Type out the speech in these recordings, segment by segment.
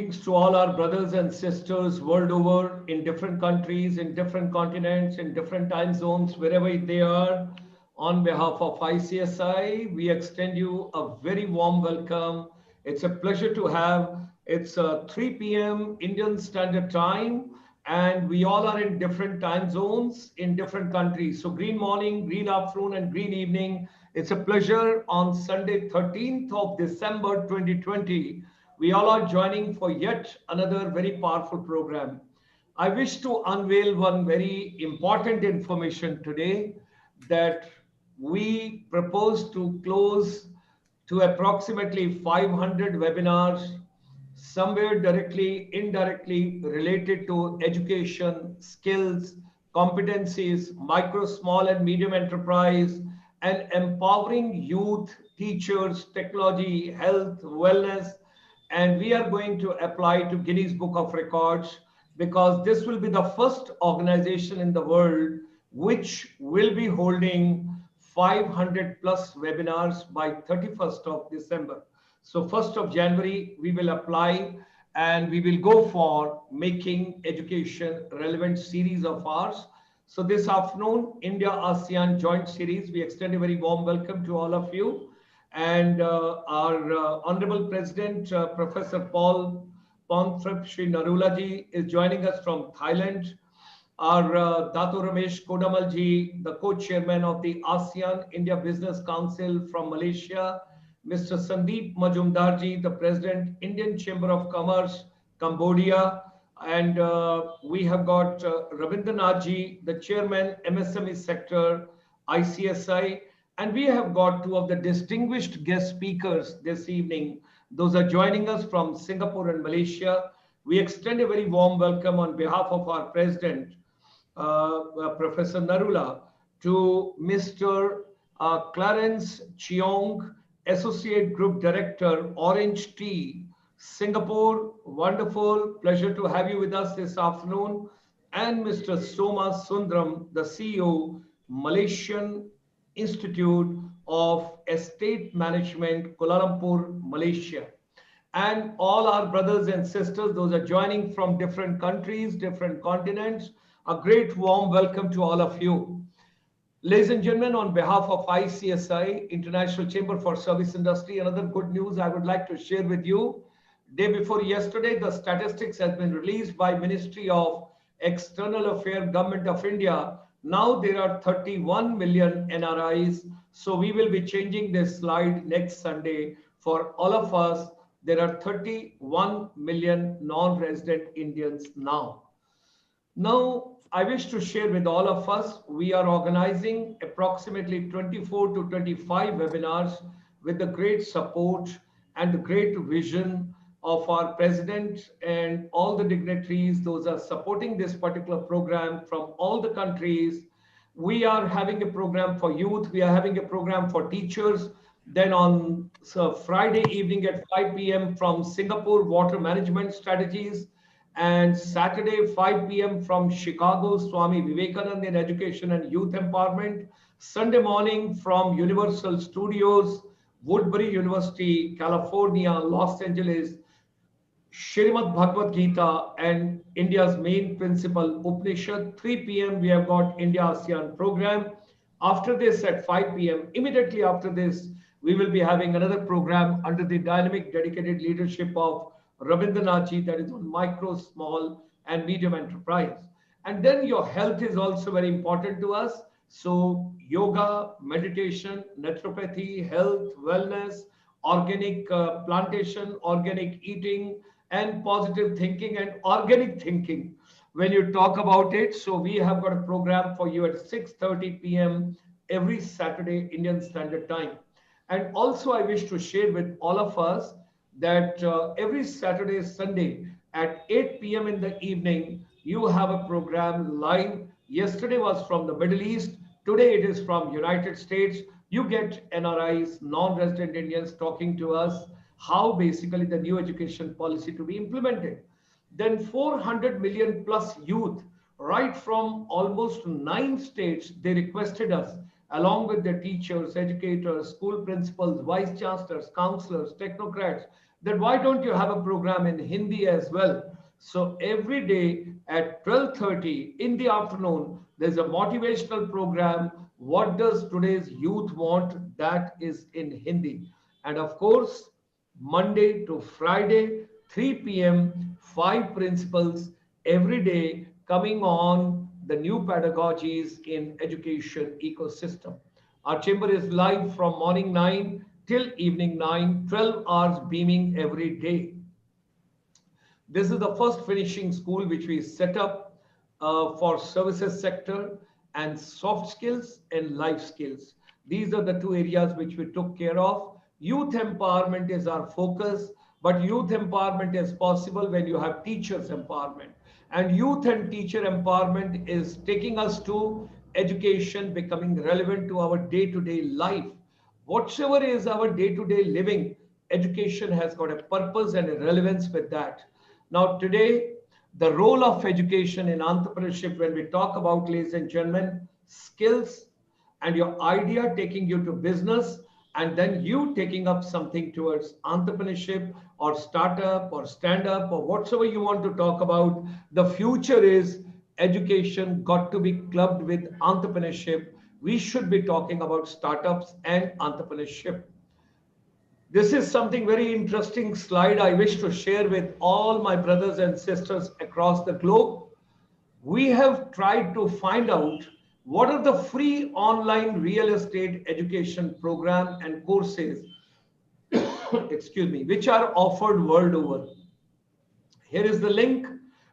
Greetings to all our brothers and sisters world over in different countries, in different continents, in different time zones, wherever they are. On behalf of ICSI, we extend you a very warm welcome. It's a pleasure to have. It's 3 p.m. Indian Standard Time, and we all are in different time zones in different countries. So, green morning, green afternoon, and green evening. It's a pleasure on Sunday, 13th of December 2020. We all are joining for yet another very powerful program. I wish to unveil one very important information today that we propose to close to approximately 500 webinars, somewhere directly, indirectly related to education, skills, competencies, micro, small, and medium enterprise, and empowering youth, teachers, technology, health, wellness, and we are going to apply to Guinness Book of Records because this will be the first organization in the world which will be holding 500 plus webinars by 31st of December. So 1st of January, we will apply and we will go for making education relevant series of ours. So this afternoon, India Asean joint series, we extend a very warm welcome to all of you. And our Honorable President, Professor Paul Pontrip Sri Narulaji is joining us from Thailand. Our Dato Ramesh Kodamalji, the co-chairman of the ASEAN India Business Council from Malaysia. Mr. Sandeep Majumdarji, the President, Indian Chamber of Commerce, Cambodia. And we have got Rabindranathji, the chairman, MSME sector, ICSI. And we have got two of the distinguished guest speakers this evening. Those are joining us from Singapore and Malaysia. We extend a very warm welcome on behalf of our president, Professor Narula, to Mr. Clarence Cheong, Associate Group Director, Orange Tea, Singapore. Wonderful. Pleasure to have you with us this afternoon. And Mr. Soma Sundram, the CEO, Malaysian Institute of Estate Management, Kuala Lumpur, Malaysia. And all our brothers and sisters, those are joining from different countries, different continents, a great warm welcome to all of you. Ladies and gentlemen, on behalf of ICSI, International Chamber for Service Industry, another good news I would like to share with you. Day before yesterday, the statistics has been released by Ministry of External Affairs, Government of India. Now there are 31 million NRIs. So we will be changing this slide next Sunday. For all of us, there are 31 million non-resident Indians now. Now, I wish to share with all of us, we are organizing approximately 24 to 25 webinars with the great support and the great vision of our president and all the dignitaries, those are supporting this particular program from all the countries. We are having a program for youth. We are having a program for teachers. Then on Friday evening at 5 p.m. from Singapore, water management strategies. And Saturday, 5 p.m. from Chicago, Swami Vivekananda in education and youth empowerment. Sunday morning from Universal Studios, Woodbury University, California, Los Angeles, Shrimad Bhagavad Gita and India's main principle, Upanishad. 3 p.m. we have got India ASEAN program. After this at 5 p.m., immediately after this, we will be having another program under the dynamic dedicated leadership of Rabindranathji, that is on micro, small and medium enterprise. And then your health is also very important to us. So yoga, meditation, naturopathy, health, wellness, organic plantation, organic eating, and positive thinking and organic thinking when you talk about it. So we have got a program for you at 6:30 p.m. every Saturday, Indian Standard Time. And also I wish to share with all of us that every Saturday, Sunday at 8 p.m. in the evening, you have a program live. Yesterday was from the Middle East. Today it is from United States. You get NRIs, non-resident Indians talking to us how basically the new education policy to be implemented. Then 400 million plus youth, right from almost 9 states, they requested us along with their teachers, educators, school principals, vice chancellors, counselors, technocrats, then why don't you have a program in Hindi as well? So every day at 12:30 in the afternoon, there's a motivational program. What does today's youth want? That is in Hindi. And of course, Monday to Friday, 3 p.m., five principles every day coming on the new pedagogies in education ecosystem. Our chamber is live from morning 9 till evening 9, 12 hours beaming every day. This is the first finishing school which we set up for services sector and soft skills and life skills. These are the two areas which we took care of. Youth empowerment is our focus, but youth empowerment is possible when you have teachers empowerment. And youth and teacher empowerment is taking us to education becoming relevant to our day-to-day life. Whatever is our day-to-day living, education has got a purpose and a relevance with that. Now, today, the role of education in entrepreneurship, when we talk about, ladies and gentlemen, skills and your idea taking you to business, and then you taking up something towards entrepreneurship or startup or stand up or whatsoever you want to talk about, the future is education got to be clubbed with entrepreneurship. We should be talking about startups and entrepreneurship. This is something very interesting slide I wish to share with all my brothers and sisters across the globe. We have tried to find out what are the free online real estate education program and courses, excuse me, which are offered world over. Here is the link.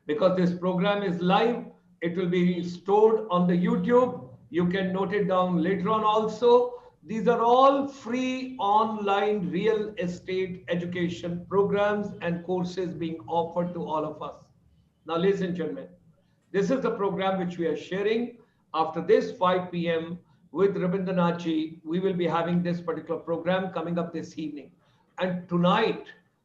Because this program is live, it will be stored on the YouTube. You can note it down later on also. These are all free online real estate education programs and courses being offered to all of us. Now, ladies and gentlemen, this is the program which we are sharing. After this 5 p.m. with Rabindranath ji, we will be having this particular program coming up this evening. And tonight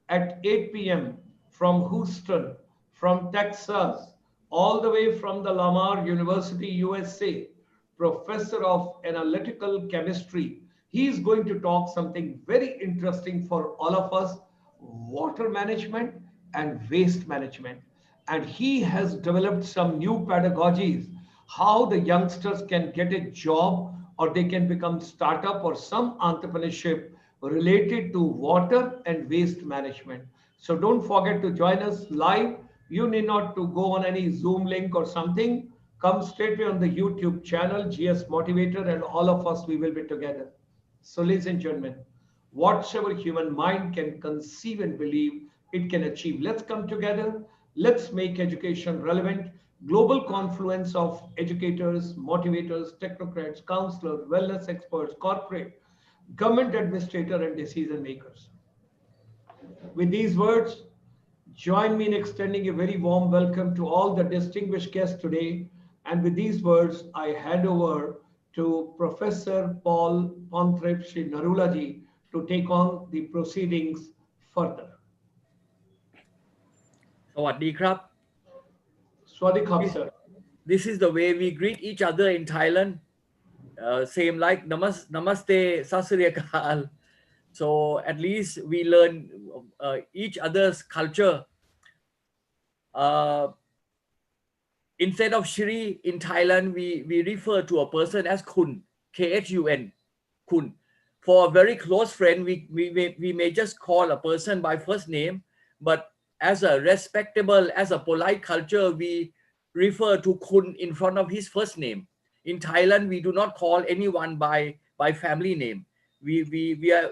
at 8 p.m. from Houston, from Texas, all the way from the Lamar University, USA, professor of analytical chemistry. He is going to talk something very interesting for all of us, water management and waste management. And he has developed some new pedagogies, how the youngsters can get a job or they can become startup or some entrepreneurship related to water and waste management. So don't forget to join us live. You need not to go on any Zoom link or something. Come straight away on the YouTube channel, GS Motivator, and all of us, we will be together. So ladies and gentlemen, whatsoever human mind can conceive and believe, it can achieve. Let's come together. Let's make education relevant. Global confluence of educators, motivators, technocrats, counselors, wellness experts, corporate, government administrator, and decision makers. With these words, join me in extending a very warm welcome to all the distinguished guests today. And with these words, I hand over to Professor Paul Pontrep Shri Narulaji to take on the proceedings further. สวัสดีครับ Swadikap, sir. This is the way we greet each other in Thailand. Same like namaste, sasriyakal. So at least we learn each other's culture. Instead of Shri in Thailand, we refer to a person as Kun, Khun, Kun. For a very close friend, we may just call a person by first name, but as a respectable, as a polite culture, we refer to Kun in front of his first name. In Thailand, we do not call anyone by family name. We are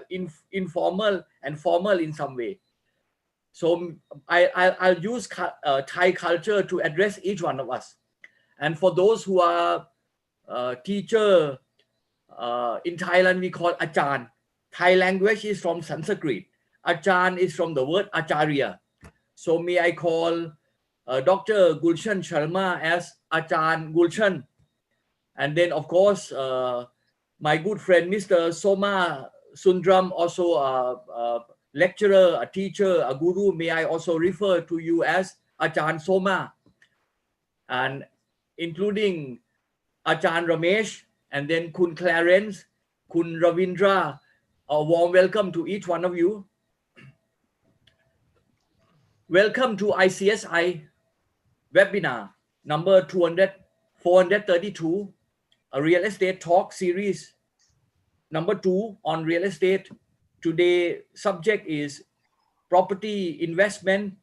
informal and formal in some way. So I'll use Thai culture to address each one of us. And for those who are teacher, in Thailand we call Achan. Thai language is from Sanskrit. Achan is from the word Acharya. So may I call Dr. Gulshan Sharma as Achan Gulshan. And then of course, my good friend Mr. Soma Sundram, also a lecturer, a teacher, a guru, may I also refer to you as Achan Soma. And including Achan Ramesh, and then Kun Clarence, Kun Ravindra, a warm welcome to each one of you. Welcome to ICSI webinar number 432, a real estate talk series number 2 on real estate. Today subject is property investment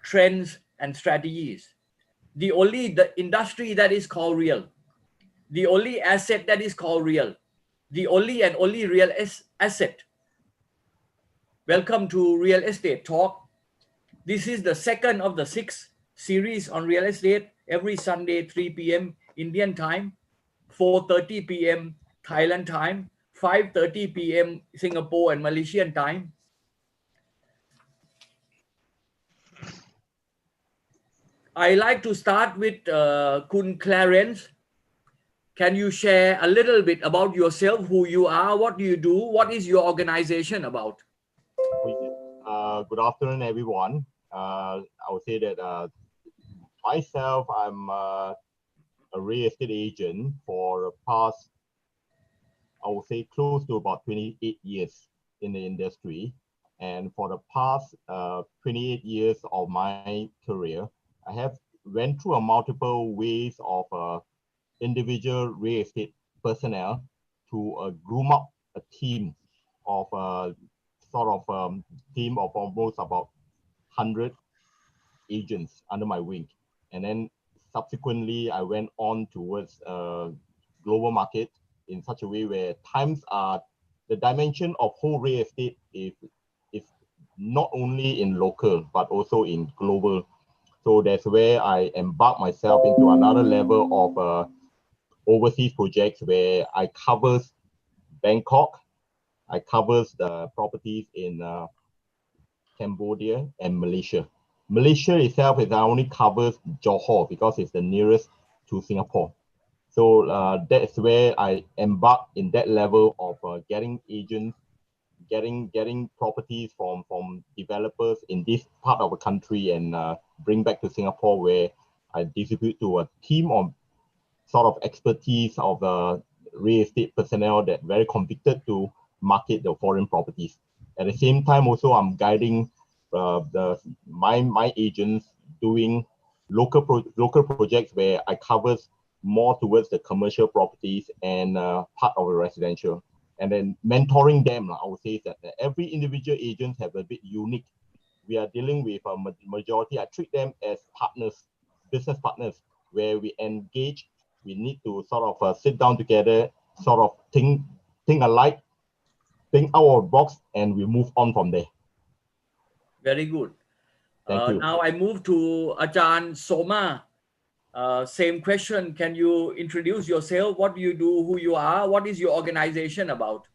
trends and strategies. The industry that is called real, the only asset that is called real, the only and only real asset. Welcome to Real Estate Talk. This is the second of the 6 series on real estate, every Sunday 3 p.m. Indian time, 4:30 p.m. Thailand time, 5:30 p.m. Singapore and Malaysian time. I like to start with Kun Clarence. Can you share a little bit about yourself, who you are, what do you do, what is your organization about? Good afternoon, everyone. I would say that myself, I'm a real estate agent for the past, I would say, close to about 28 years in the industry. And for the past 28 years of my career, I have went through a multiple ways of individual real estate personnel to groom up a team of team of almost about 100 agents under my wing. And then subsequently, I went on towards global market in such a way where the dimension of whole real estate is not only in local, but also in global. So that's where I embark myself into another level of overseas projects where I covers Bangkok, I covers the properties in Cambodia and Malaysia. Malaysia itself only covers Johor because it's the nearest to Singapore. So that's where I embark in that level of getting agents, getting properties from developers in this part of the country and bring back to Singapore, where I distribute to a team of sort of expertise of real estate personnel that very convicted to market the foreign properties. At the same time, also I'm guiding my agents doing local projects where I covers more towards the commercial properties and part of the residential, and then mentoring them. I would say that every individual agent have a bit unique. We are dealing with a majority. I treat them as partners, business partners, where we engage. We need to sort of sit down together, sort of think alike, think out of the box, and we move on from there. Very good. Thank you. Now I move to Ajahn Soma. Same question. Can you introduce yourself? What do you do? Who you are? What is your organization about?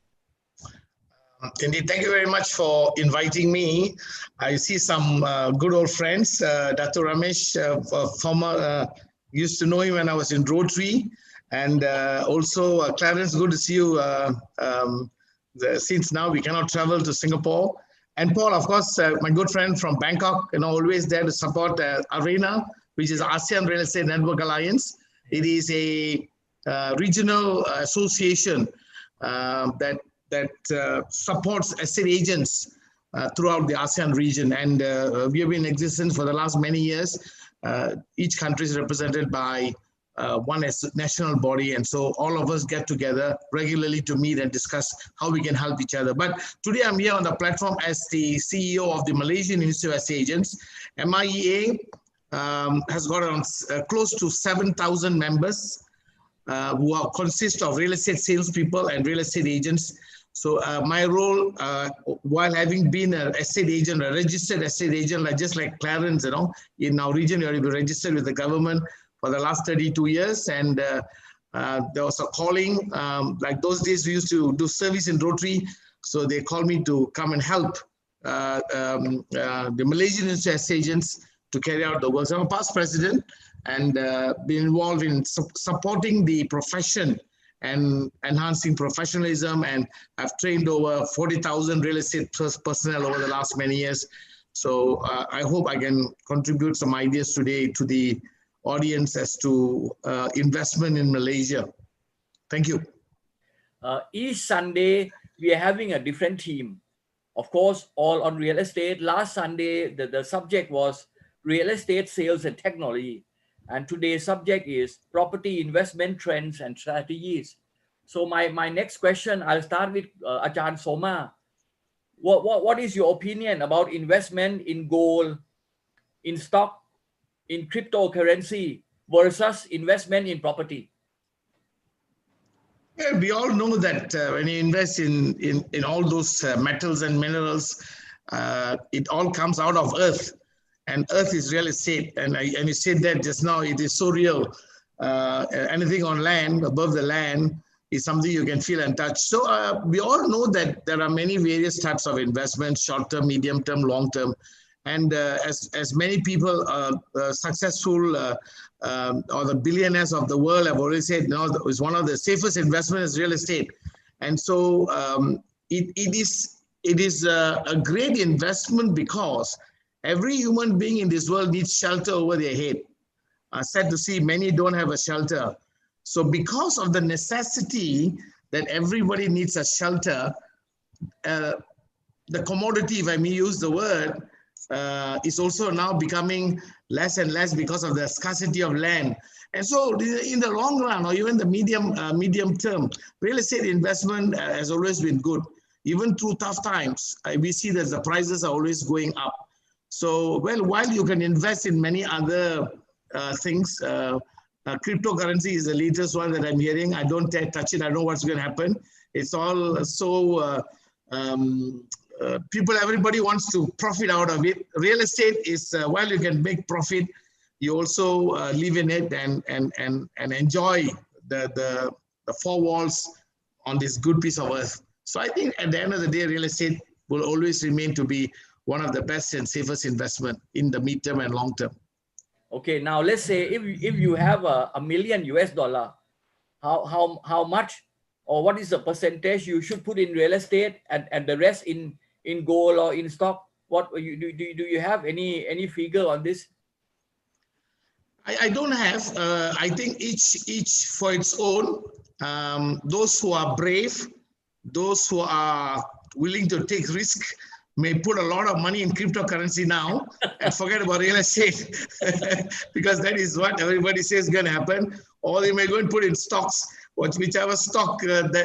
Indeed, thank you very much for inviting me. I see some good old friends. Dr. Ramesh, former, used to know him when I was in Rotary. And also, Clarence, good to see you. Since now we cannot travel to Singapore. And Paul, of course, my good friend from Bangkok, always there to support ARENA, which is ASEAN Real Estate Network Alliance. It is a regional association that supports estate agents throughout the ASEAN region. And we have been in existence for the last many years. Each country is represented by one national body. And so all of us get together regularly to meet and discuss how we can help each other. But today I'm here on the platform as the CEO of the Malaysian Institute of Estate Agents. MIEA has got around close to 7,000 members who consist of real estate salespeople and real estate agents. So my role, while having been an estate agent, a registered estate agent, just like Clarence, in our region, you have to be registered with the government for the last 32 years. And there was a calling, like those days we used to do service in Rotary. So they called me to come and help the Malaysian Institute of Estate Agents to carry out the work. So I'm a past president and been involved in supporting the profession and enhancing professionalism. And I've trained over 40,000 real estate personnel over the last many years. So I hope I can contribute some ideas today to the audience as to investment in Malaysia. Thank you. Each Sunday, we are having a different theme. Of course, all on real estate. Last Sunday, the subject was real estate sales and technology. And today's subject is property investment trends and strategies. So my next question, I'll start with Ajahn Soma. What is your opinion about investment in gold, in stock, in cryptocurrency versus investment in property? Yeah, we all know that when you invest in all those metals and minerals, it all comes out of earth, and earth is real estate. And you said that just now, it is so real. Anything on land, above the land, is something you can feel and touch. So we all know that there are many various types of investments: short term, medium term, long term. And as many people successful or the billionaires of the world have already said, no, it's one of the safest investments is real estate. And so it is a great investment because every human being in this world needs shelter over their head. Sad to see many don't have a shelter. So because of the necessity that everybody needs a shelter, the commodity, if I may use the word, is also now becoming less and less because of the scarcity of land. And so in the long run, or even the medium term, real estate investment has always been good. Even through tough times, we see that the prices are always going up. So, well, while you can invest in many other things, cryptocurrency is the latest one that I'm hearing. I don't dare touch it. I know what's going to happen. It's all so... everybody wants to profit out of it. Real estate is, while you can make profit, you also live in it and enjoy the four walls on this good piece of earth. So I think at the end of the day, real estate will always remain to be one of the best and safest investment in the midterm and long term. Okay, now let's say if you have $1 million US, how much or what is the percentage you should put in real estate and the rest in gold or in stock? What do you have any figure on this? I don't have. I think each for its own. Those who are brave, those who are willing to take risk, may put a lot of money in cryptocurrency now and forget about real estate because that is what everybody says is going to happen. Or they may go and put in stocks, whichever stock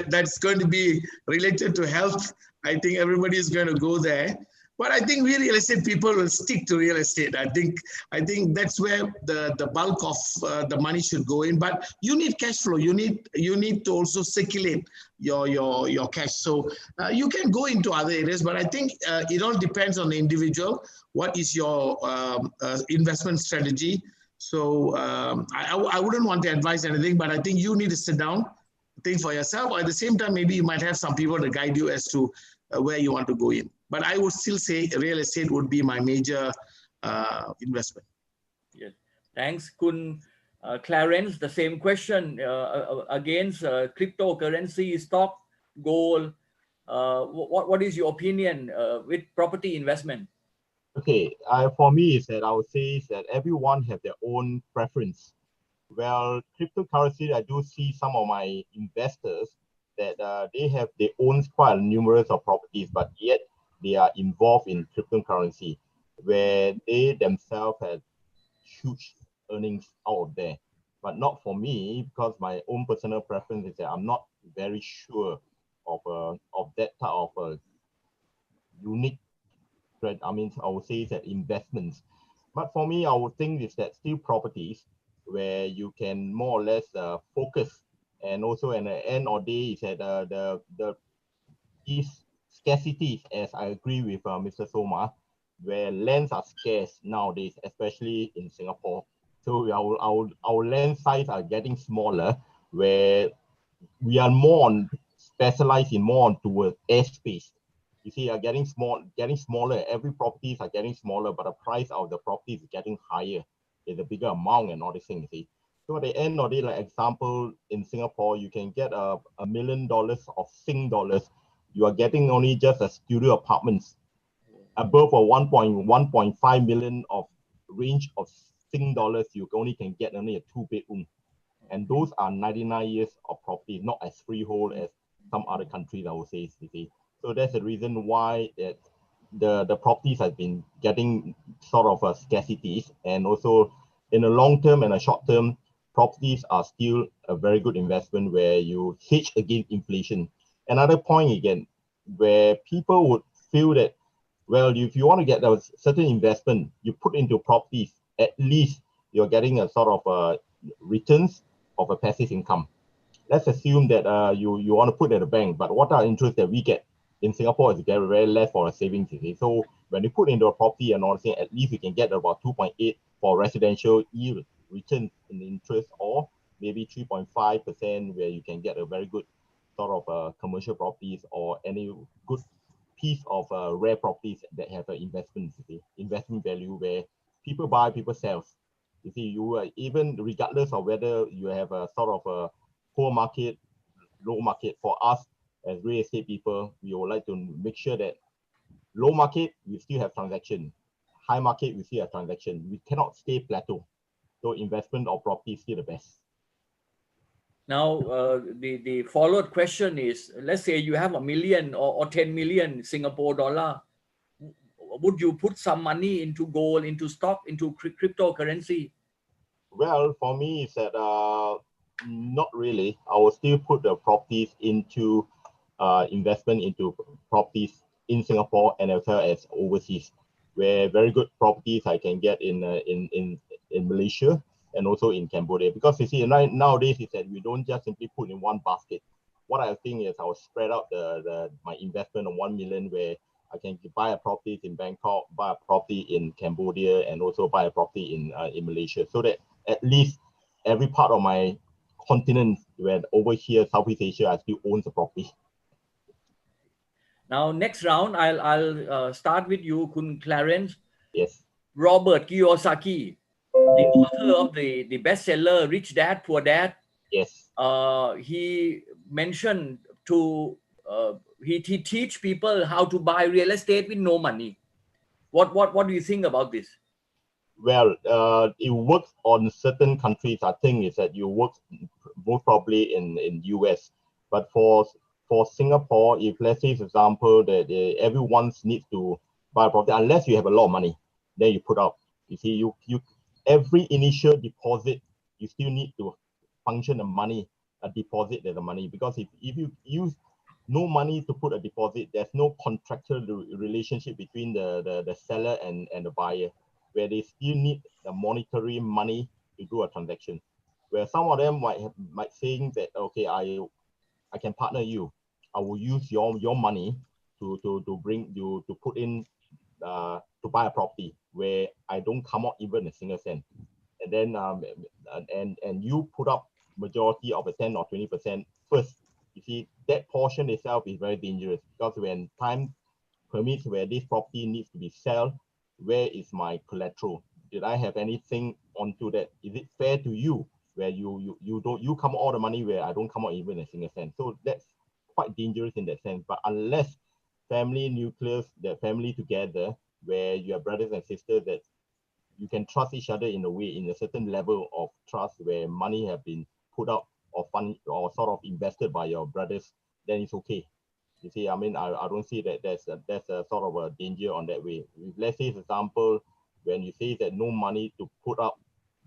that's going to be related to health. I think everybody is going to go there. But I think we real estate people will stick to real estate. I think that's where the bulk of the money should go in. But you need cash flow. You need to also circulate your cash. So you can go into other areas, but I think it all depends on the individual. What is your investment strategy? So I wouldn't want to advise anything, but I think you need to sit down, think for yourself. Or at the same time, maybe you might have some people to guide you as to where you want to go in. But I would still say real estate would be my major investment. Yes, thanks, Kun Clarence. The same question against cryptocurrency, stock, gold. What is your opinion with property investment? Okay, for me, is that I would say is that everyone have their own preference. Well, cryptocurrency, I do see some of my investors that they own quite numerous of properties, but yet they are involved in cryptocurrency, where they themselves have huge earnings out of there. But not for me, because my own personal preference is that I'm not very sure of that type of unique, I would say that investments. But for me, I would think is that still properties where you can more or less focus, and also at the end of the day is that the scarcity, as I agree with Mr. Soma, where lands are scarce nowadays, especially in Singapore. So our land size are getting smaller, where we are specialized in more towards airspace. You see, are getting smaller. Every properties are getting smaller, but the price of the property is getting higher. There's a bigger amount and all these things. See? So at the end of the day, like example, in Singapore, you can get $1 million of Sing dollars. You are getting only just a studio apartments. Above a 1.5 million of range of Sing dollars, you only can get only a 2-bedroom. And those are 99 years of property, not as freehold as some other countries, I would say. You see. So that's the reason why the properties have been getting sort of a scarcity, and also in the long term and a short term, properties are still a very good investment where you hedge against inflation. Another point again, where people would feel that, well, if you want to get a certain investment, you put into properties, at least you're getting a sort of returns of a passive income. Let's assume that you want to put at a bank, but what are interest that we get in Singapore is very, very less for a savings. So when you put into a property and all that, at least you can get about 2.8 for residential yield return in interest, or maybe 3.5% where you can get a very good sort of commercial properties or any good piece of rare properties that have an investment value where people buy, people sell. You see, you even regardless of whether you have a sort of a poor market, low market, for us as real estate people, we would like to make sure that low market, we still have transaction. High market, we still have transaction. We cannot stay plateau. So investment or property is still the best. Now, the followed question is, let's say you have 1 million or 10 million Singapore dollar. Would you put some money into gold, into stock, into cryptocurrency? Well, for me, it's that not really. I will still put the properties into investment into properties in Singapore and as well as overseas, where very good properties I can get in Malaysia and also in Cambodia. Because you see, nowadays is that we don't just simply put in one basket. What I think is I will spread out my investment of 1 million, where I can buy a property in Bangkok, buy a property in Cambodia, and also buy a property in Malaysia, so that at least every part of my continent, where over here, Southeast Asia, I still own the property. Now, next round, I'll start with you, Kun Clarence. Yes. Robert Kiyosaki, the author of the bestseller Rich Dad, Poor Dad. Yes. He mentioned he teach people how to buy real estate with no money. What do you think about this? Well, it works on certain countries. I think is that you work most probably in US, but for Singapore, if let's say, for example, that everyone needs to buy a property, unless you have a lot of money, then you put out. You see, you every initial deposit, you still need to function the money, a deposit as the money, because if you use no money to put a deposit, there's no contractual relationship between the seller and the buyer, where they still need the monetary money to do a transaction. Where some of them might saying that, okay, I can partner you. I will use your money to bring you to put in to buy a property where I don't come out even a single cent. And then and you put up majority of the 10 or 20% first. You see, that portion itself is very dangerous, because when time permits where this property needs to be sold, where is my collateral? Did I have anything onto that? Is it fair to you where you come out all the money where I don't come out even a single cent? So that's quite dangerous in that sense. But unless family nucleus, the family together, where you have brothers and sisters that you can trust each other in a way, in a certain level of trust, where money have been put out or fund or sort of invested by your brothers, then it's okay. You see, I mean, I don't see that there's a sort of a danger on that way. If, let's say, for example, when you say that no money to put up,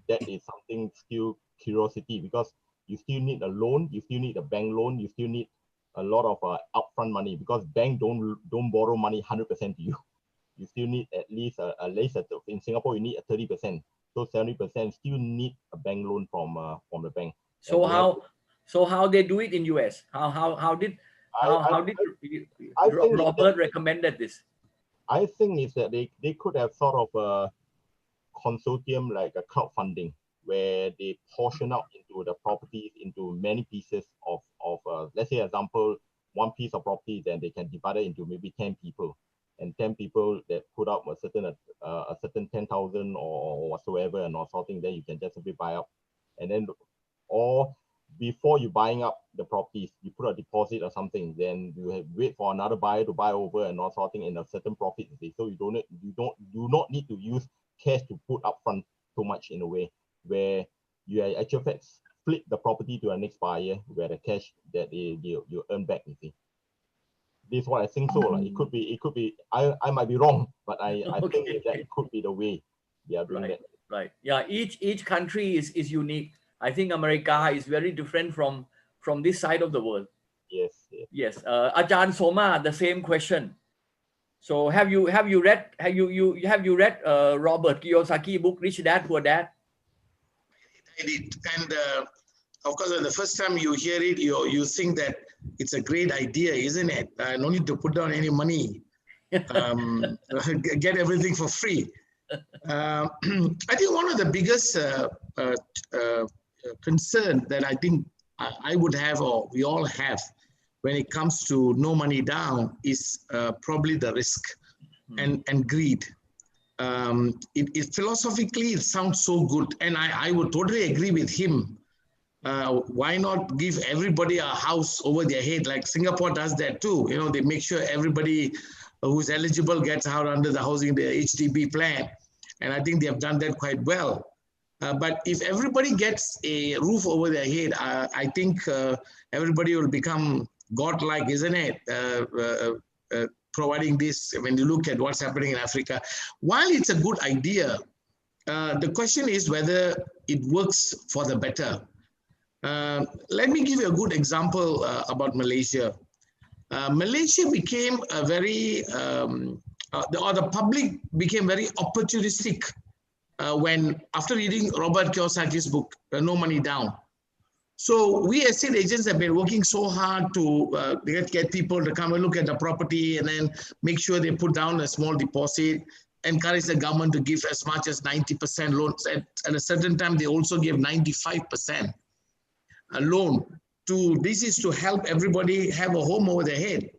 that is something still curiosity, because you still need a loan, you still need a bank loan, you still need a lot of upfront money, because bank don't borrow money 100% to you. You still need at least in Singapore you need a 30%, so 70% still need a bank loan from the bank. So how they do it in US? How did Robert recommended this? I think is that they could have sort of a consortium like a crowdfunding, where they portion out into the properties into many pieces of let's say, example, one piece of property, then they can divide it into maybe 10 people, and 10 people that put up a certain 10,000 or whatsoever and or something, then you can just simply buy up. And then, or before you buying up the properties, you put a deposit or something, then you wait for another buyer to buy over and all sorting in a certain profit. So you do not need to use cash to put up front too much, in a way where you actually split the property to a next buyer, where the cash that you earn back, you see. this is what I think so. Like, it could be. I might be wrong, but I think that it could be the way they are doing that. Right. Yeah. Each country is unique. I think America is very different from this side of the world. Yes. Yes. Ajahn Soma, the same question. So have you read Robert Kiyosaki book Rich Dad Poor Dad? I did, and of course, the first time you hear it, you think that it's a great idea, isn't it? No need to put down any money, get everything for free. I think one of the biggest concern that I think I would have, or we all have, when it comes to no money down, is probably the risk and greed. Philosophically, it sounds so good, and I would totally agree with him. Why not give everybody a house over their head, like Singapore does that too? You know, they make sure everybody who's eligible gets out under the housing, the HDB plan. And I think they have done that quite well. But if everybody gets a roof over their head, I think everybody will become godlike, isn't it? Providing this, when you look at what's happening in Africa. While it's a good idea, the question is whether it works for the better. Let me give you a good example about Malaysia. Malaysia became a very, the public became very opportunistic when, after reading Robert Kiyosaki's book, No Money Down. So we estate agents have been working so hard to get people to come and look at the property and then make sure they put down a small deposit, encourage the government to give as much as 90% loans. At a certain time, they also gave 95% a loan. This is to help everybody have a home over their head.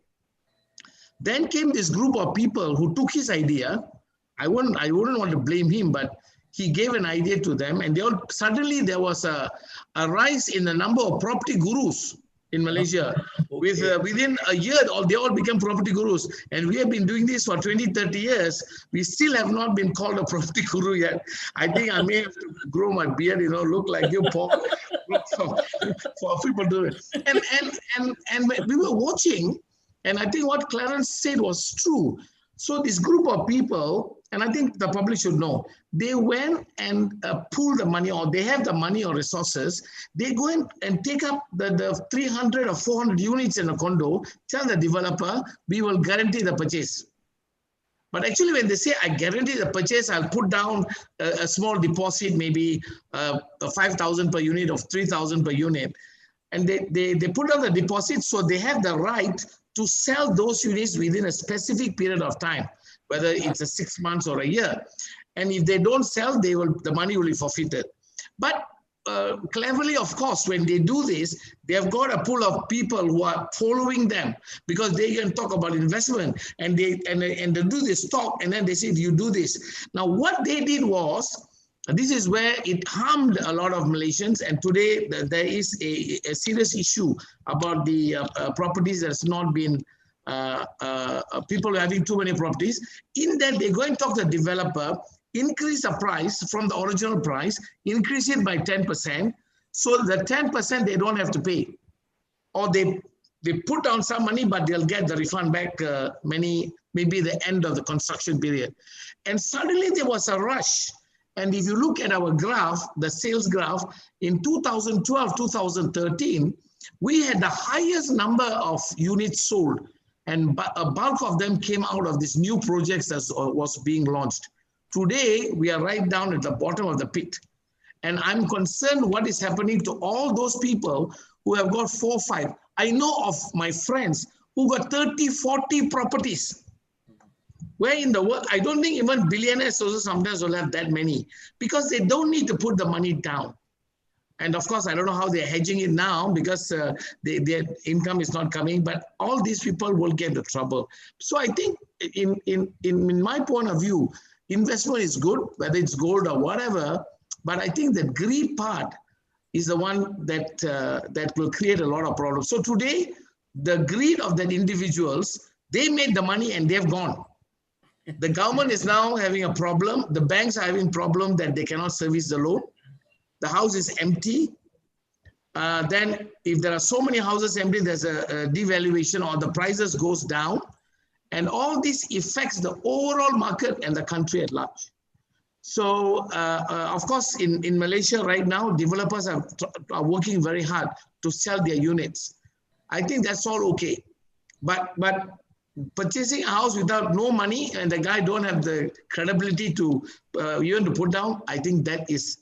Then came this group of people who took his idea. I wouldn't want to blame him, but he gave an idea to them, and suddenly there was a rise in the number of property gurus in Malaysia. Okay. Within a year, they all became property gurus. And we have been doing this for 20, 30 years. We still have not been called a property guru yet. I think I may have to grow my beard, look like you, Paul, for people to do it. And we were watching, and I think what Clarence said was true. So this group of people, and I think the public should know, they went and pool the money, or they have the money or resources. They go in and take up the 300 or 400 units in a condo, tell the developer, we will guarantee the purchase. But actually when they say, I guarantee the purchase, I'll put down a small deposit, maybe 5,000 per unit or 3,000 per unit. And they put down the deposit, so they have the right to sell those units within a specific period of time, whether it's a 6 months or a year. And if they don't sell, the money will be forfeited. But cleverly, of course, when they do this, they have got a pool of people who are following them, because they can talk about investment, and they do this talk, and then they say, you do this. Now, what they did was, this is where it harmed a lot of Malaysians, and today there is a serious issue about the properties that's not been, people having too many properties. In that, they go and talk to the developer, increase the price from the original price, increase it by 10%, so the 10% they don't have to pay. Or they put down some money, but they'll get the refund back maybe the end of the construction period. And suddenly there was a rush. And if you look at our graph, the sales graph, in 2012, 2013, we had the highest number of units sold, and a bulk of them came out of these new projects that was being launched. Today, we are right down at the bottom of the pit. And I'm concerned what is happening to all those people who have got 4 or 5. I know of my friends who got 30, 40 properties. Where in the world, I don't think even billionaires also sometimes will have that many, because they don't need to put the money down. And of course, I don't know how they're hedging it now, because their income is not coming, but all these people will get into trouble. So I think in my point of view, investment is good, whether it's gold or whatever, but I think the greed part is the one that will create a lot of problems. So today, the greed of the individuals, they made the money and they've gone. The government is now having a problem. The banks are having a problem that they cannot service the loan. The house is empty. then if there are so many houses empty, there's a devaluation or the prices goes down. And all this affects the overall market and the country at large. So, of course, in Malaysia right now, developers are working very hard to sell their units. I think that's all okay. But purchasing a house without no money and the guy don't have the credibility to even to put down, I think that is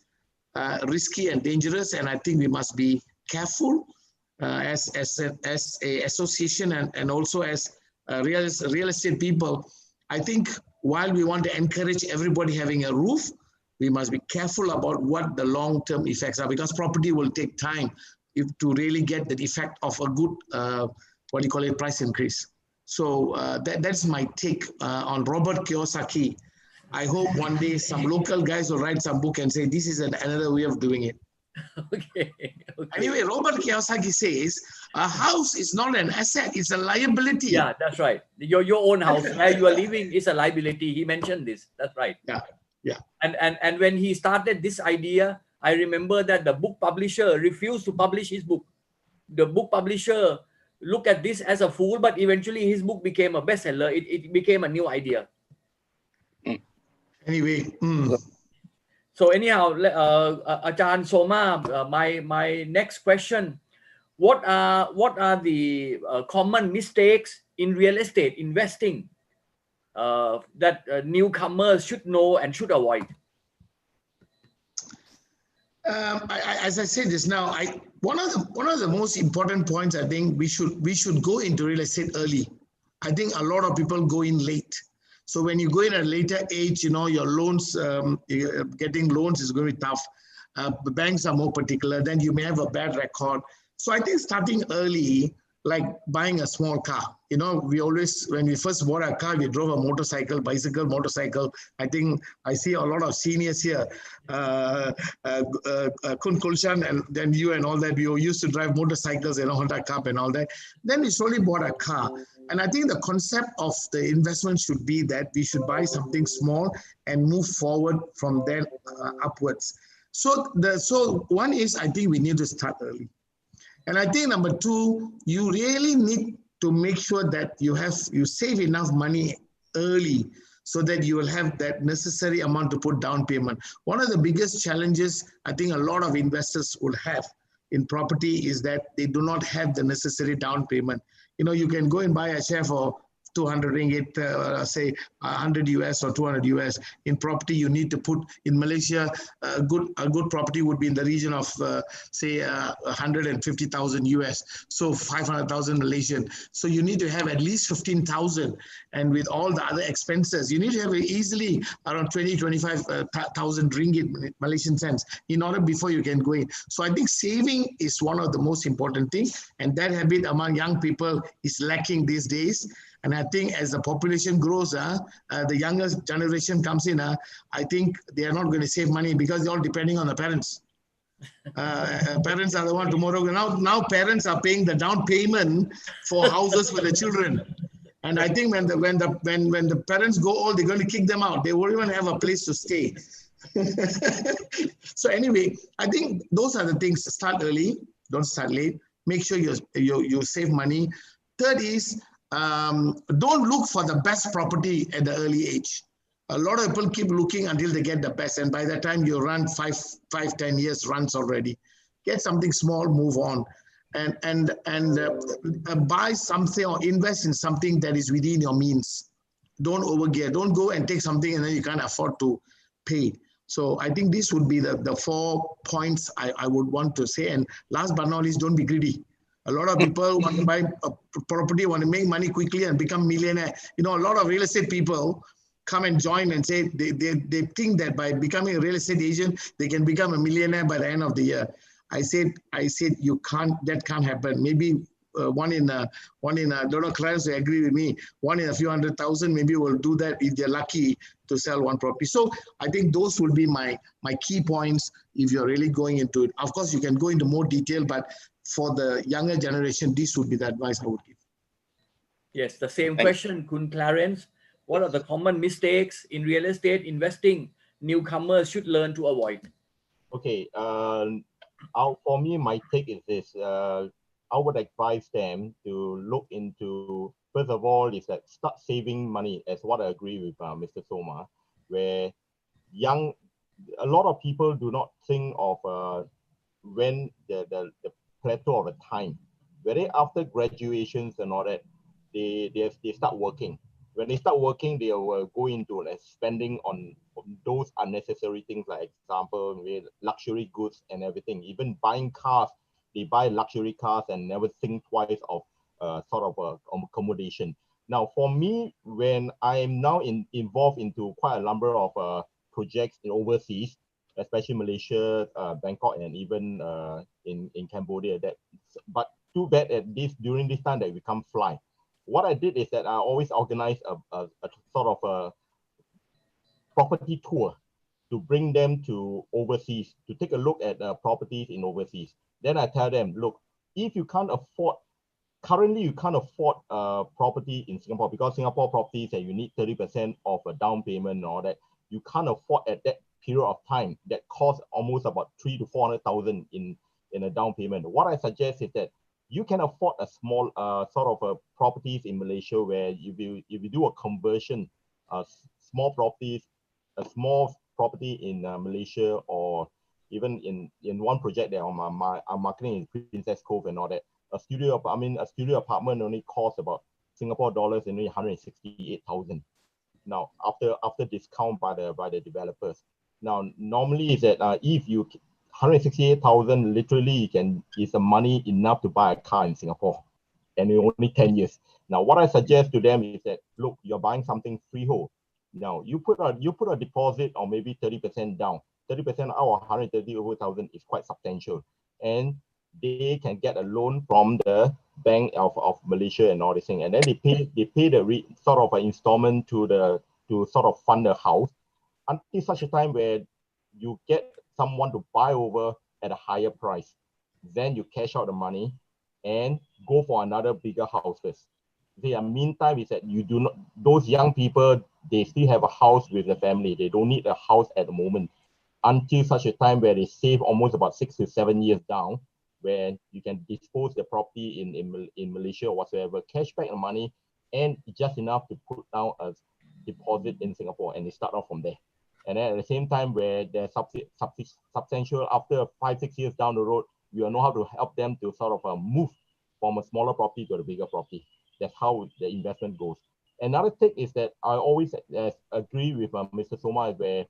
risky and dangerous. And I think we must be careful as a association and also as real estate people. I think while we want to encourage everybody having a roof, we must be careful about what the long-term effects are, because property will take time to really get the effect of a good, price increase. So that's my take on Robert Kiyosaki. I hope one day some local guys will write some book and say, this is another way of doing it. Okay. Anyway, Robert Kiyosaki says, a house is not an asset, it's a liability. Yeah, that's right. Your own house where you are living is a liability. He mentioned this. That's right. Yeah. And when he started this idea, I remember that the book publisher refused to publish his book. The book publisher looked at this as a fool, but eventually his book became a bestseller. It became a new idea. Anyway. So anyhow, Ajahn Soma, my next question: what are the common mistakes in real estate investing that newcomers should know and should avoid? As I said just now, one of the most important points, I think we should go into real estate early. I think a lot of people go in late. So when you go in at a later age, your loans, getting loans is going to be tough. The banks are more particular. Then you may have a bad record. So I think starting early, like buying a small car. We always, when we first bought a car, we drove a motorcycle. I think I see a lot of seniors here, Kun Kulshan, and then you and all that. We used to drive motorcycles, Honda Cup and all that. Then we slowly bought a car. And I think the concept of the investment should be that we should buy something small and move forward from then upwards. So one is, I think we need to start early. And I think number two, you really need to make sure that you save enough money early so that you will have that necessary amount to put down payment. One of the biggest challenges I think a lot of investors will have in property is that they do not have the necessary down payment. You can go and buy a share for 200 ringgit, say 100 US or 200 US. In property, you need to put, in Malaysia, a good property would be in the region of, say, 150,000 US. So 500,000 Malaysian. So you need to have at least 15,000. And with all the other expenses, you need to have easily around 25,000 ringgit Malaysian cents in order before you can go in. So I think saving is one of the most important things. And that habit among young people is lacking these days. And I think as the population grows, the younger generation comes in, I think they are not going to save money because they're all depending on the parents. Parents are the one tomorrow. Now parents are paying the down payment for houses for the children. And I think when the parents go old, they're going to kick them out. They won't even have a place to stay. So anyway, I think those are the things. Start early, don't start late. Make sure you save money. Third is, don't look for the best property at the early age. A lot of people keep looking until they get the best, and by the time you run 5-10 years runs already. Get something small, move on, and buy something or invest in something that is within your means. Don't overgear. Don't go and take something and then you can't afford to pay. So I think this would be the 4 points I would want to say. And last but not least, don't be greedy. A lot of people want to buy a property, want to make money quickly and become millionaire. A lot of real estate people come and join and say they think that by becoming a real estate agent, they can become a millionaire by the end of the year. I said you can't, that can't happen. Maybe one in I don't know, clients will agree with me, one in a few 100,000 maybe will do that if they're lucky to sell one property. So I think those will be my key points if you're really going into it. Of course, you can go into more detail, but for the younger generation, this would be the advice I would give. Yes, the same question, Kun Clarence. What are the common mistakes in real estate investing newcomers should learn to avoid? Okay, For me, my take is this. I would advise them to look into, first of all, is that start saving money, as what I agree with Mr. Soma, where a lot of people do not think of when the plateau of a time. Very after graduations and all that, they start working. When they start working, they will go into spending on those unnecessary things, like example, luxury goods and everything. Even buying cars, they buy luxury cars and never think twice of sort of accommodation. Now, for me, when I am now involved into quite a number of projects in overseas, especially Malaysia, Bangkok, and even in Cambodia. But too bad at during this time that we can't fly. What I did is that I always organize a sort of a property tour to bring them to overseas to take a look at properties in overseas. Then I tell them, look, if you can't afford, currently you can't afford property in Singapore, because Singapore properties that you need 30% of a down payment and all that, you can't afford at that period of time that costs almost about 300,000 to 400,000 in a down payment. What I suggest is that you can afford a small sort of a properties in Malaysia, where if you do a conversion, small properties, a small property in Malaysia, or even in one project that I'm marketing in Princess Cove and all that, a studio apartment only costs about Singapore dollars only 168,000. Now after discount by the developers. Now normally is that if you 168,000 literally is the money enough to buy a car in Singapore, and in only 10 years. Now what I suggest to them is that, look, you're buying something freehold. Now you put a deposit or maybe 30% down. 30% out of 130,000 is quite substantial, and they can get a loan from the Bank of Malaysia and all this thing, and then they pay the sort of an installment to sort of fund the house until such a time where you get someone to buy over at a higher price. Then you cash out the money and go for another bigger house first. The meantime is that you do not, those young people, they still have a house with the family. They don't need a house at the moment until such a time where they save almost about 6 to 7 years down, where you can dispose the property in Malaysia or whatsoever, cash back the money, and just enough to put down a deposit in Singapore, and they start off from there. And then at the same time, where they're substantial, after 5, 6 years down the road, we will know how to help them to sort of move from a smaller property to a bigger property. That's how the investment goes. Another take is that I always agree with Mr. Soma, where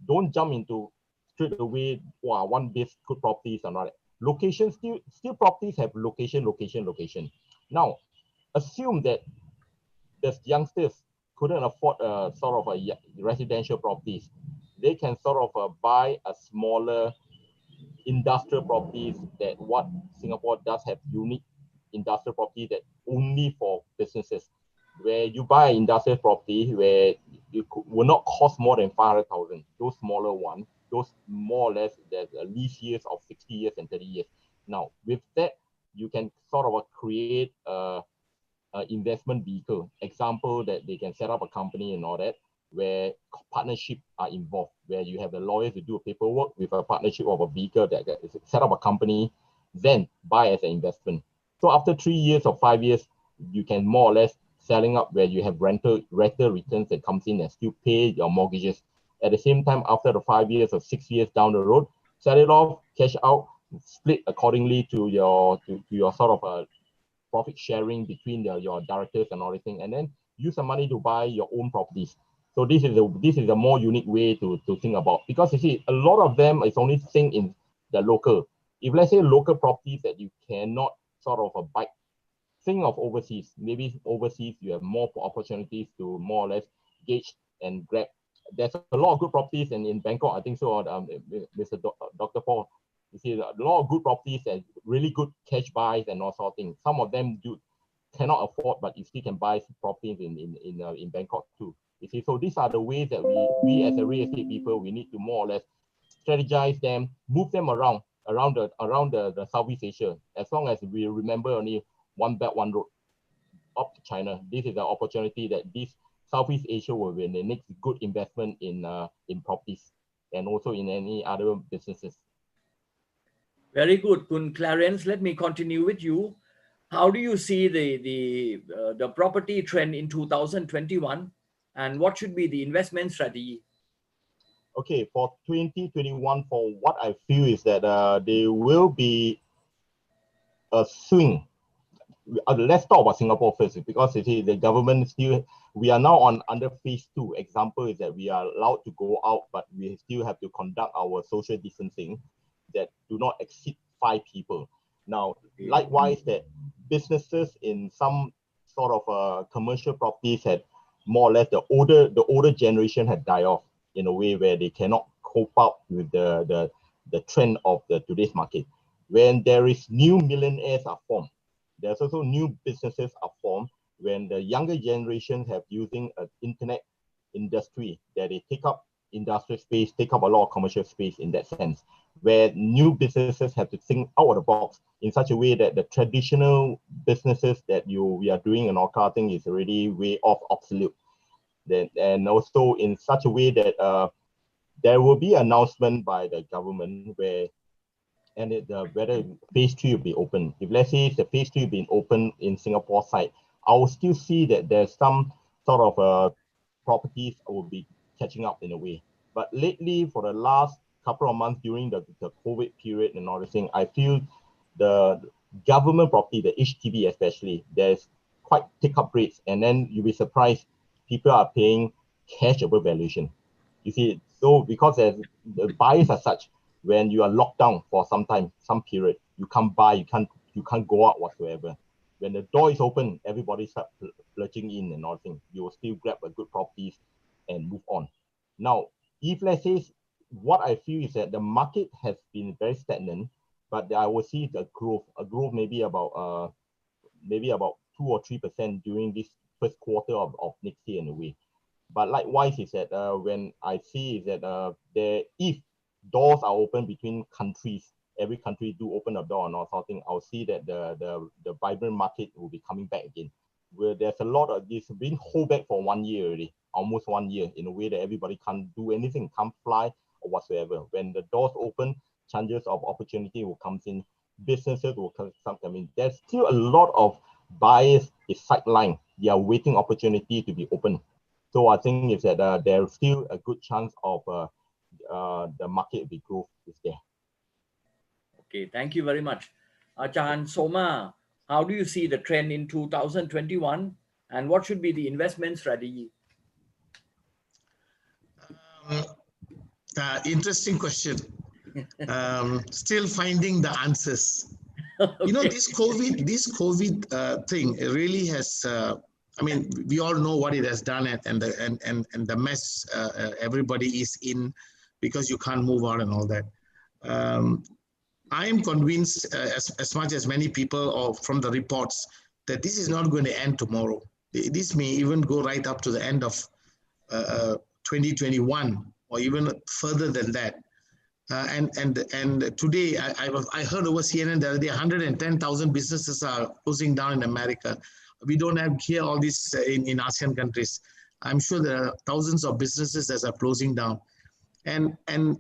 don't jump into straight away, wow, one big good properties and all that. Location, still properties have location. Now, assume that the youngsters couldn't afford sort of a residential properties. They can sort of buy a smaller industrial properties, that what Singapore does have unique industrial property that only for businesses, where you buy an industrial property where it will not cost more than 500,000. Those smaller ones, those more or less, there's a lease years of 60 years and 30 years. Now, with that, you can sort of create a investment vehicle. Example, that they can set up a company and all that, where partnership are involved, where you have the lawyers to do a paperwork with a partnership of a vehicle that set up a company, then buy as an investment. So after 3 years or 5 years, you can more or less selling up, where you have rental returns that comes in and still pay your mortgages. At the same time, after the 5 years or 6 years down the road, sell it off, cash out, split accordingly to your sort of a profit sharing between your directors and everything, and then use the money to buy your own properties. So this is a more unique way to think about, because you see, a lot of them is only think in the local. If let's say local properties that you cannot sort of buy, think of overseas. Maybe overseas you have more opportunities to more or less gauge and grab. There's a lot of good properties, and in Bangkok, I think so, Mr. Dr. Paul, you see a lot of good properties and really good cash buys and all sort of things. Some of them cannot afford, but you still can buy properties in Bangkok too. You see, so these are the ways that we as a real estate people, we need to more or less strategize them, move them around the Southeast Asia. As long as we remember only one belt, one road up to China, this is the opportunity that this Southeast Asia will be the next good investment in properties and also in any other businesses. Very good. Kun Clarence, let me continue with you. How do you see the property trend in 2021, and what should be the investment strategy? Okay, for 2021, for what I feel is that there will be a swing. Let's talk about Singapore first, because you see, the government still, we are now under phase 2. Example is that we are allowed to go out, but we still have to conduct our social distancing that do not exceed 5 people. Now, likewise, that businesses in some sort of commercial properties had more or less the older generation had died off in a way where they cannot cope up with the trend of the today's market. When there is new millionaires are formed, there's also new businesses are formed when the younger generations have using an internet industry that they take up industrial space, take up a lot of commercial space in that sense, where new businesses have to think out of the box in such a way that the traditional businesses that we are doing in Orca thing is already way off obsolete. Then, and also in such a way that there will be announcement by the government where whether phase 3 will be open. If let's say the phase 3 being open in Singapore side, I will still see that there's some sort of properties will be catching up in a way. But lately, for the last couple of months during the COVID period and all the thing, I feel the government property, the HDB especially, there's quite take-up rates, and then you'll be surprised people are paying cash over valuation. You see, so because the buyers are such, when you are locked down for some time, some period, you can't buy, you can't go out whatsoever. When the door is open, everybody starts flooding in and all things. You will still grab a good properties and move on. Now, if let's say, what I feel is that the market has been very stagnant, but I will see a growth maybe about 2 or 3% during this first quarter of next year in a way. But likewise is that when I see is that if doors are open between countries, every country do open a door and all something, I'll see that the vibrant market will be coming back again. Where there's a lot of this being hold back for 1 year already, almost 1 year, in a way that everybody can't do anything, can't fly or whatsoever. When the doors open, chances of opportunity will come in, businesses will come in. There's still a lot of buyers is sidelined. They are waiting opportunity to be open. So I think is that there's still a good chance of the market will growth is there. Okay, thank you very much. Achan Soma, how do you see the trend in 2021, and what should be the investment strategy? Interesting question. Still finding the answers. Okay. You know, this COVID thing, it really has. I mean, we all know what it has done, and the mess everybody is in, because you can't move out and all that. I am convinced, as much as many people, or from the reports, that this is not going to end tomorrow. This may even go right up to the end of 2021, or even further than that. And today, I heard over CNN that 110,000 businesses are closing down in America. We don't have here all this in ASEAN countries. I'm sure there are thousands of businesses that are closing down. And the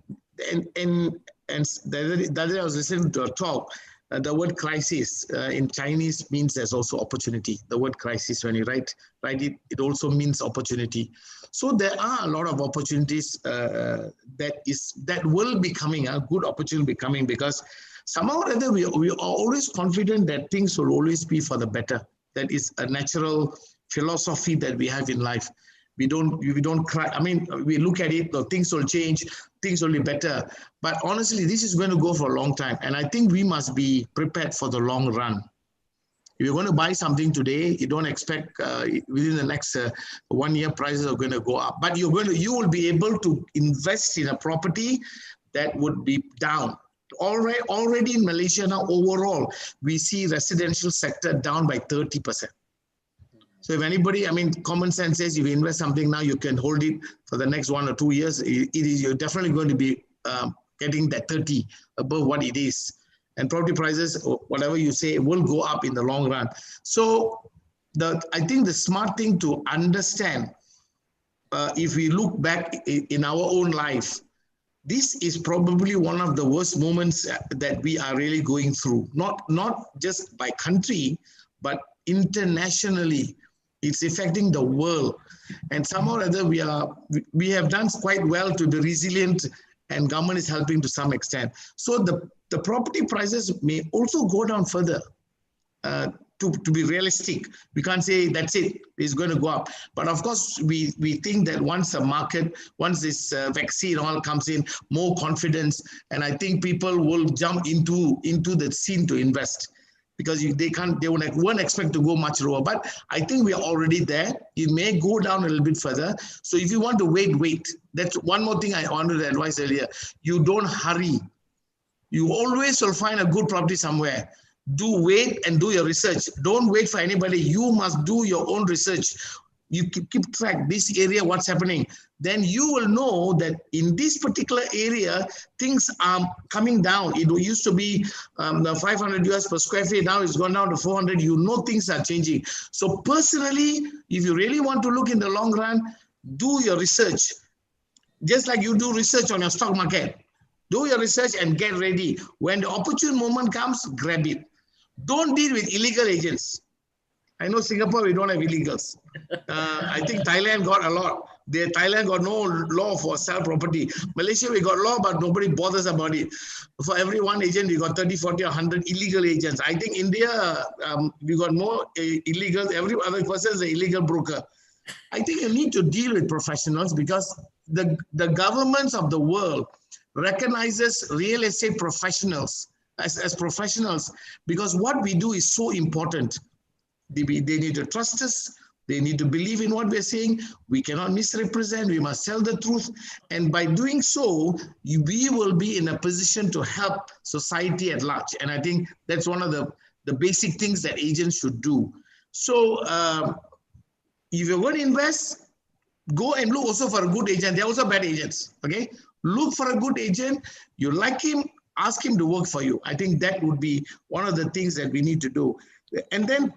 other day I was listening to a talk. The word crisis in Chinese means there's also opportunity. The word crisis, when you write it, it also means opportunity. So there are a lot of opportunities that will be coming. A good opportunity will be coming, because somehow or other we are always confident that things will always be for the better. That is a natural philosophy that we have in life. We don't cry. I mean, we look at it, things will change, things will be better. But honestly, this is going to go for a long time. And I think we must be prepared for the long run. If you're going to buy something today, you don't expect within the next 1 year prices are going to go up. But you will be able to invest in a property that would be down. Already in Malaysia now, overall, we see residential sector down by 30%. So if anybody, I mean, common sense says if you invest something now, you can hold it for the next 1 or 2 years. You're definitely going to be getting that 30 above what it is. And property prices, whatever you say, will go up in the long run. So I think the smart thing to understand, if we look back in our own life, this is probably one of the worst moments that we are really going through. Not just by country, but internationally. It's affecting the world. And somehow or other, we have done quite well to be resilient, and government is helping to some extent. So the property prices may also go down further. To be realistic, we can't say that's it's going to go up. But of course, we think that once this vaccine all comes in, more confidence, and I think people will jump into the scene to invest, because they won't expect to go much lower. But I think we are already there. It may go down a little bit further. So if you want to wait. That's one more thing I wanted to advise earlier. You don't hurry. You always will find a good property somewhere. Do wait and do your research. Don't wait for anybody. You must do your own research. You keep track this area, what's happening. Then you will know that in this particular area, things are coming down. It used to be the 500 US per square feet. Now it's gone down to 400. You know things are changing. So personally, if you really want to look in the long run, do your research. Just like you do research on your stock market. Do your research and get ready. When the opportune moment comes, grab it. Don't deal with illegal agents. I know Singapore, we don't have illegals. I think Thailand got a lot. Thailand got no law for sell property. Malaysia, we got law, but nobody bothers about it. For every one agent, we got 30, 40, or 100 illegal agents. I think India, we got more illegals. Every other person is an illegal broker. I think you need to deal with professionals, because the governments of the world recognizes real estate professionals as professionals, because what we do is so important. They need to trust us. They need to believe in what we're saying. We cannot misrepresent. We must tell the truth. And by doing so, we will be in a position to help society at large. And I think that's one of the basic things that agents should do. So if you're going to invest, go and look also for a good agent. There are also bad agents, okay? Look for a good agent. You like him, ask him to work for you. I think that would be one of the things that we need to do. And then,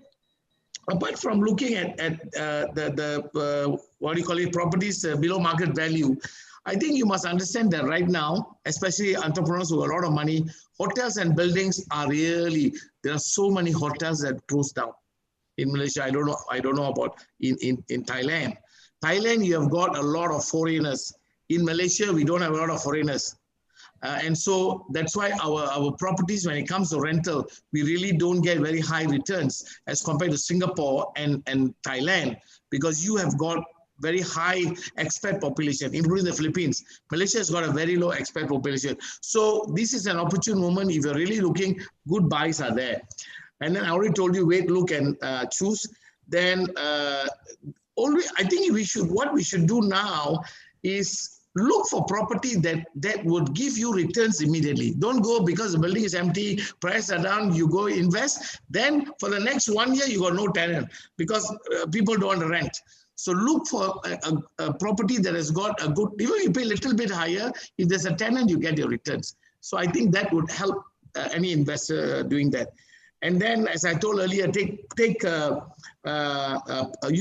apart from looking at what do you call it, properties below market value, I think you must understand that right now, especially entrepreneurs who have a lot of money, hotels and buildings are really, there are so many hotels that close down. In Malaysia, I don't know about in Thailand. Thailand, you have got a lot of foreigners. In Malaysia, we don't have a lot of foreigners. And so that's why our properties, when it comes to rental, we really don't get very high returns as compared to Singapore and Thailand, because you have got very high expat population, including the Philippines. Malaysia has got a very low expat population. So this is an opportune moment. If you're really looking, good buys are there. And then I already told you, wait, look, and choose. Then I think what we should do now is look for property that would give you returns immediately. Don't go because the building is empty, prices are down, you go invest. Then for the next 1 year, you got no tenant because people don't want to rent. So look for a property that has got a good, even if you pay a little bit higher, if there's a tenant, you get your returns. So I think that would help any investor doing that. And then, as I told earlier, you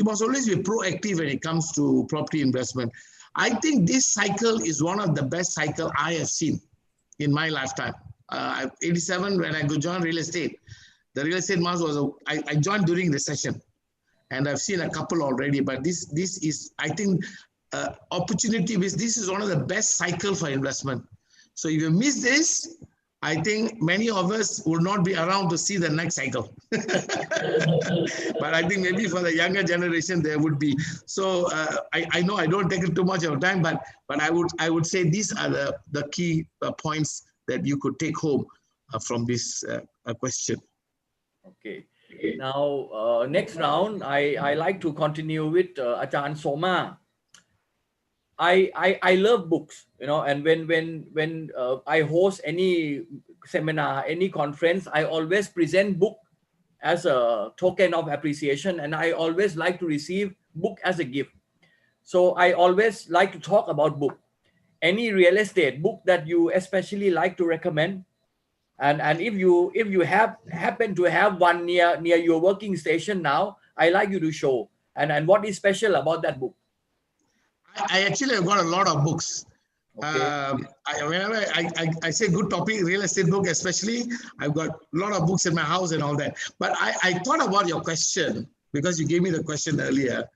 must always be proactive when it comes to property investment. I think this cycle is one of the best cycles I have seen in my lifetime. 87, when I joined real estate, the real estate market was, I joined during recession, and I've seen a couple already, but this is, I think, opportunity, this is one of the best cycles for investment. So if you miss this, I think many of us will not be around to see the next cycle. But I think maybe for the younger generation, there would be. So I know I don't take too much of time, but I would say these are the key points that you could take home from this question. Okay. Now, next round, I like to continue with Ajahn Soma. I love books, and when I host any seminar, any conference, I always present book as a token of appreciation, and I always like to receive book as a gift. So I always like to talk about book. Any real estate book that you especially like to recommend, and if you happen to have one near your working station now, I like you to show. And what is special about that book? I actually have got a lot of books. Okay. Whenever I say good topic, real estate book especially, I've got a lot of books in my house and all that. But I thought about your question because you gave me the question earlier.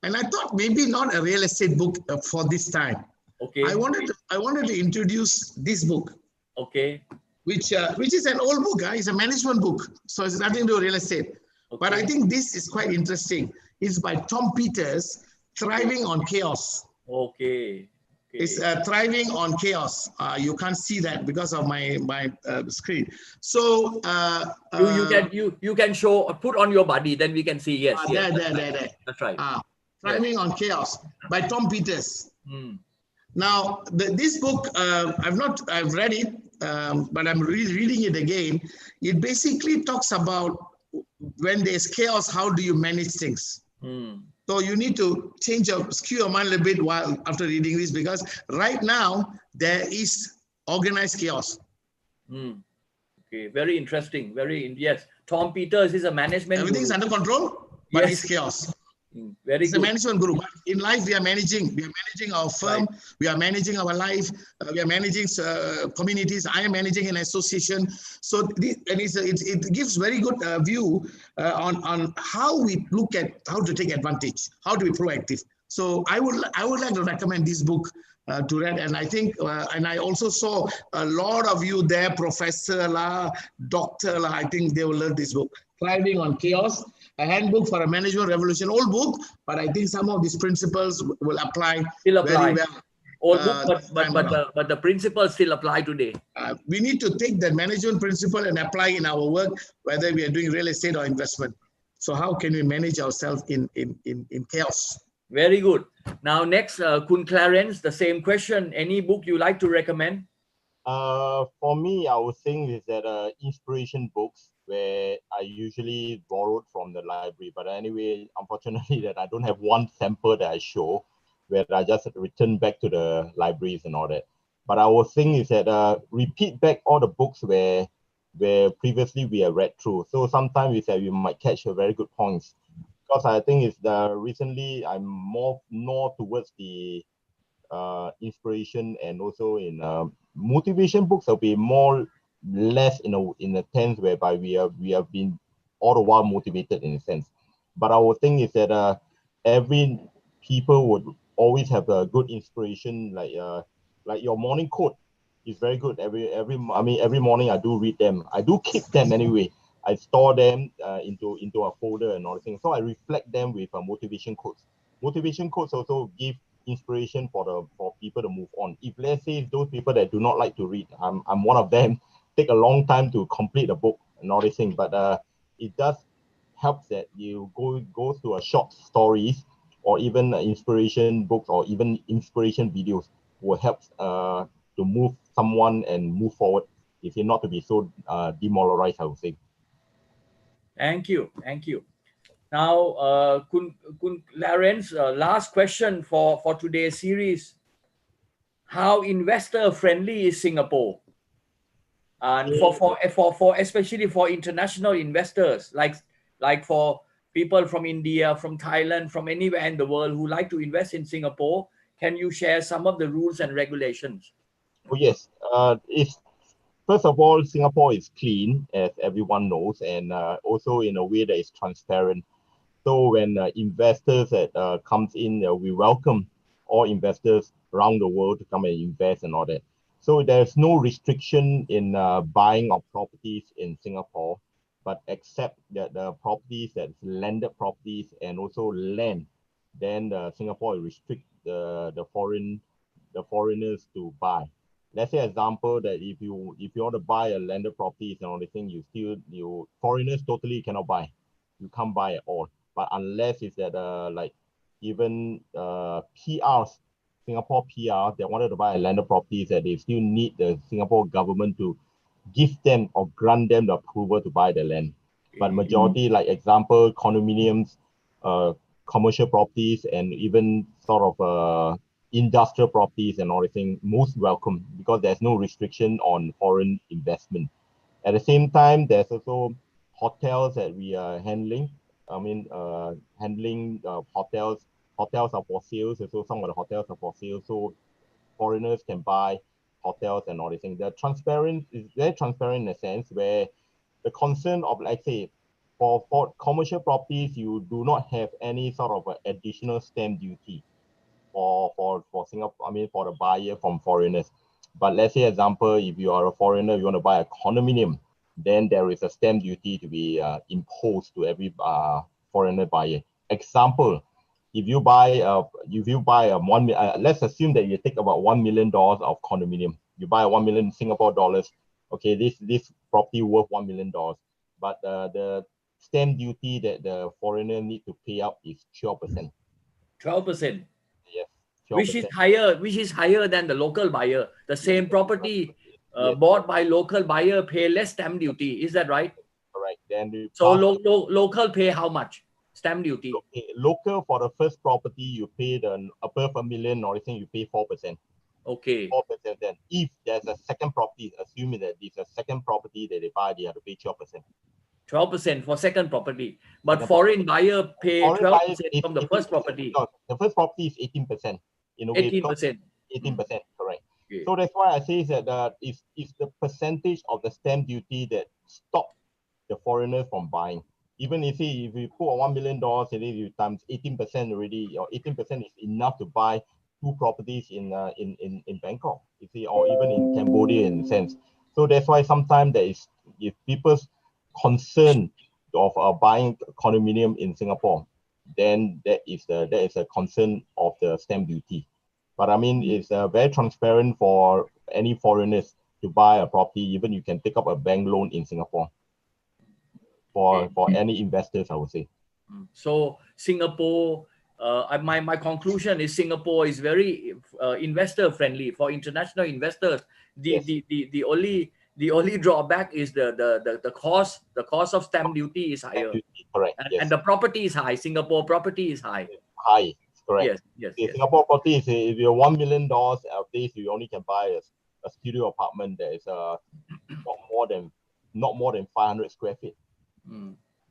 And I thought maybe not a real estate book for this time. Okay. I wanted to introduce this book, Okay. which is an old book. It's a management book, so it's nothing to do with real estate. But I think this is quite interesting. It's by Tom Peters, Thriving on Chaos. Okay. It's Thriving on Chaos. You can't see that because of my screen. So you can show, put on your body, then we can see. Yes. Yes. There. That's right. Thriving on Chaos by Tom Peters. Now, this book, I've read it, but I'm reading it again. It basically talks about when there's chaos, how do you manage things? So you need to skew your mind a little bit while after reading this, because right now there is organized chaos. Okay, very interesting. Yes. Tom Peters is a management. Everything's under control, but it's chaos. Very it's good. a management group. In life, we are managing our firm, right. We are managing our life, we are managing communities. I am managing an association. So it gives very good view on how we look at how to take advantage, how to be proactive. So I would like to recommend this book to read, and I think, and I also saw a lot of you there, Professor La, Doctor La. I think they will love this book, Thriving on Chaos. A handbook for a management revolution, old book, but I think some of these principles will apply very well. Old book, but the principles still apply today. We need to take the management principle and apply in our work, whether we are doing real estate or investment. So how can we manage ourselves in chaos? Very good. Now next, Kun Clarence, the same question. Any book you like to recommend? For me, I would think is that inspiration books, where I usually borrowed from the library. But anyway, unfortunately, that I don't have one sample that I show, where I just return back to the libraries and all that. But I would think is that repeat back all the books where previously we have read through. So sometimes is that you might catch a very good points. Because I think it's recently I'm more towards the inspiration, and also in motivation books will be less in a sense whereby we have been all the while motivated in a sense. But our thing is that every people would always have a good inspiration, like your morning quote is very good. Every morning I do read them. I do keep them anyway. I store them into a folder and all the things. So I reflect them with motivation quotes. Motivation quotes also give inspiration for people to move on. If let's say those people that do not like to read, I'm one of them, take a long time to complete a book and all these things, but it does help that you go through a short stories or even inspiration books or even inspiration videos will help to move someone and move forward, if you're not to be so demoralized, I would say. Thank you. Now, Kun Clarence, last question for today's series. How investor friendly is Singapore? And for especially for international investors, like for people from India, from Thailand, from anywhere in the world who like to invest in Singapore, can you share some of the rules and regulations? Oh yes, first of all, Singapore is clean, as everyone knows, and also in a way that is transparent. So when investors that comes in, we welcome all investors around the world to come and invest and all that. So there's no restriction in buying of properties in Singapore, but except that the properties that's landed properties and also land, then Singapore will restrict the foreigners to buy. Let's say example that if you want to buy a landed properties and all the thing, you foreigners totally cannot buy. You can't buy at all. But unless it's that like even PRs, Singapore PR, they wanted to buy a landed properties, that they still need the Singapore government to give them or grant them the approval to buy the land. But majority, like example, condominiums, commercial properties, and even sort of industrial properties and everything, most welcome, because there's no restriction on foreign investment. At the same time, there's also hotels that we are handling. Handling hotels. Hotels are for sale, so some of the hotels are for sale. So foreigners can buy hotels and all these things. The transparent is very transparent in a sense where the concern of, like say, for commercial properties, you do not have any sort of additional stamp duty for Singapore, I mean, for the buyer from foreigners. But let's say, example, if you are a foreigner, you want to buy a condominium, then there is a stamp duty to be imposed to every foreigner buyer. Example, if you buy let's assume that you take about $1 million of condominium. You buy 1 million Singapore dollars. Okay, this property worth $1 million, but the stamp duty that the foreigner need to pay out is 12%. 12%. Yes. 12%. Which is higher than the local buyer. The same property yes. bought by local buyer pay less stamp duty. Is that right? Correct. Then so local pay how much stamp duty? Okay. Local for the first property you pay above $1 million or anything, you pay 4%. Okay. 4%. Then if there's a second property, assuming that it's a second property that they buy, they have to pay 12%. 12% for second property, but foreign buyer pay 12% from the first property. The first property is 18%. In a way, 18%. 18%, correct. Okay. So that's why I say that it's the percentage of the stamp duty that stop the foreigners from buying. Even if you put $1 million and then you times 18% already, or 18% is enough to buy 2 properties in Bangkok, you see, or even in Cambodia in a sense. So that's why sometimes if people's concern of buying condominium in Singapore, then that is a concern of the stamp duty. But I mean, it's very transparent for any foreigners to buy a property. Even you can take up a bank loan in Singapore for any investors, I would say. So Singapore, my conclusion is Singapore is very investor friendly for international investors. The only drawback is the cost of stamp duty is higher. Correct. And the property is high. Singapore property is high. High, correct. Yes. Singapore property is, if you're $1 million at least, you only can buy a studio apartment that is not more than 500 square feet.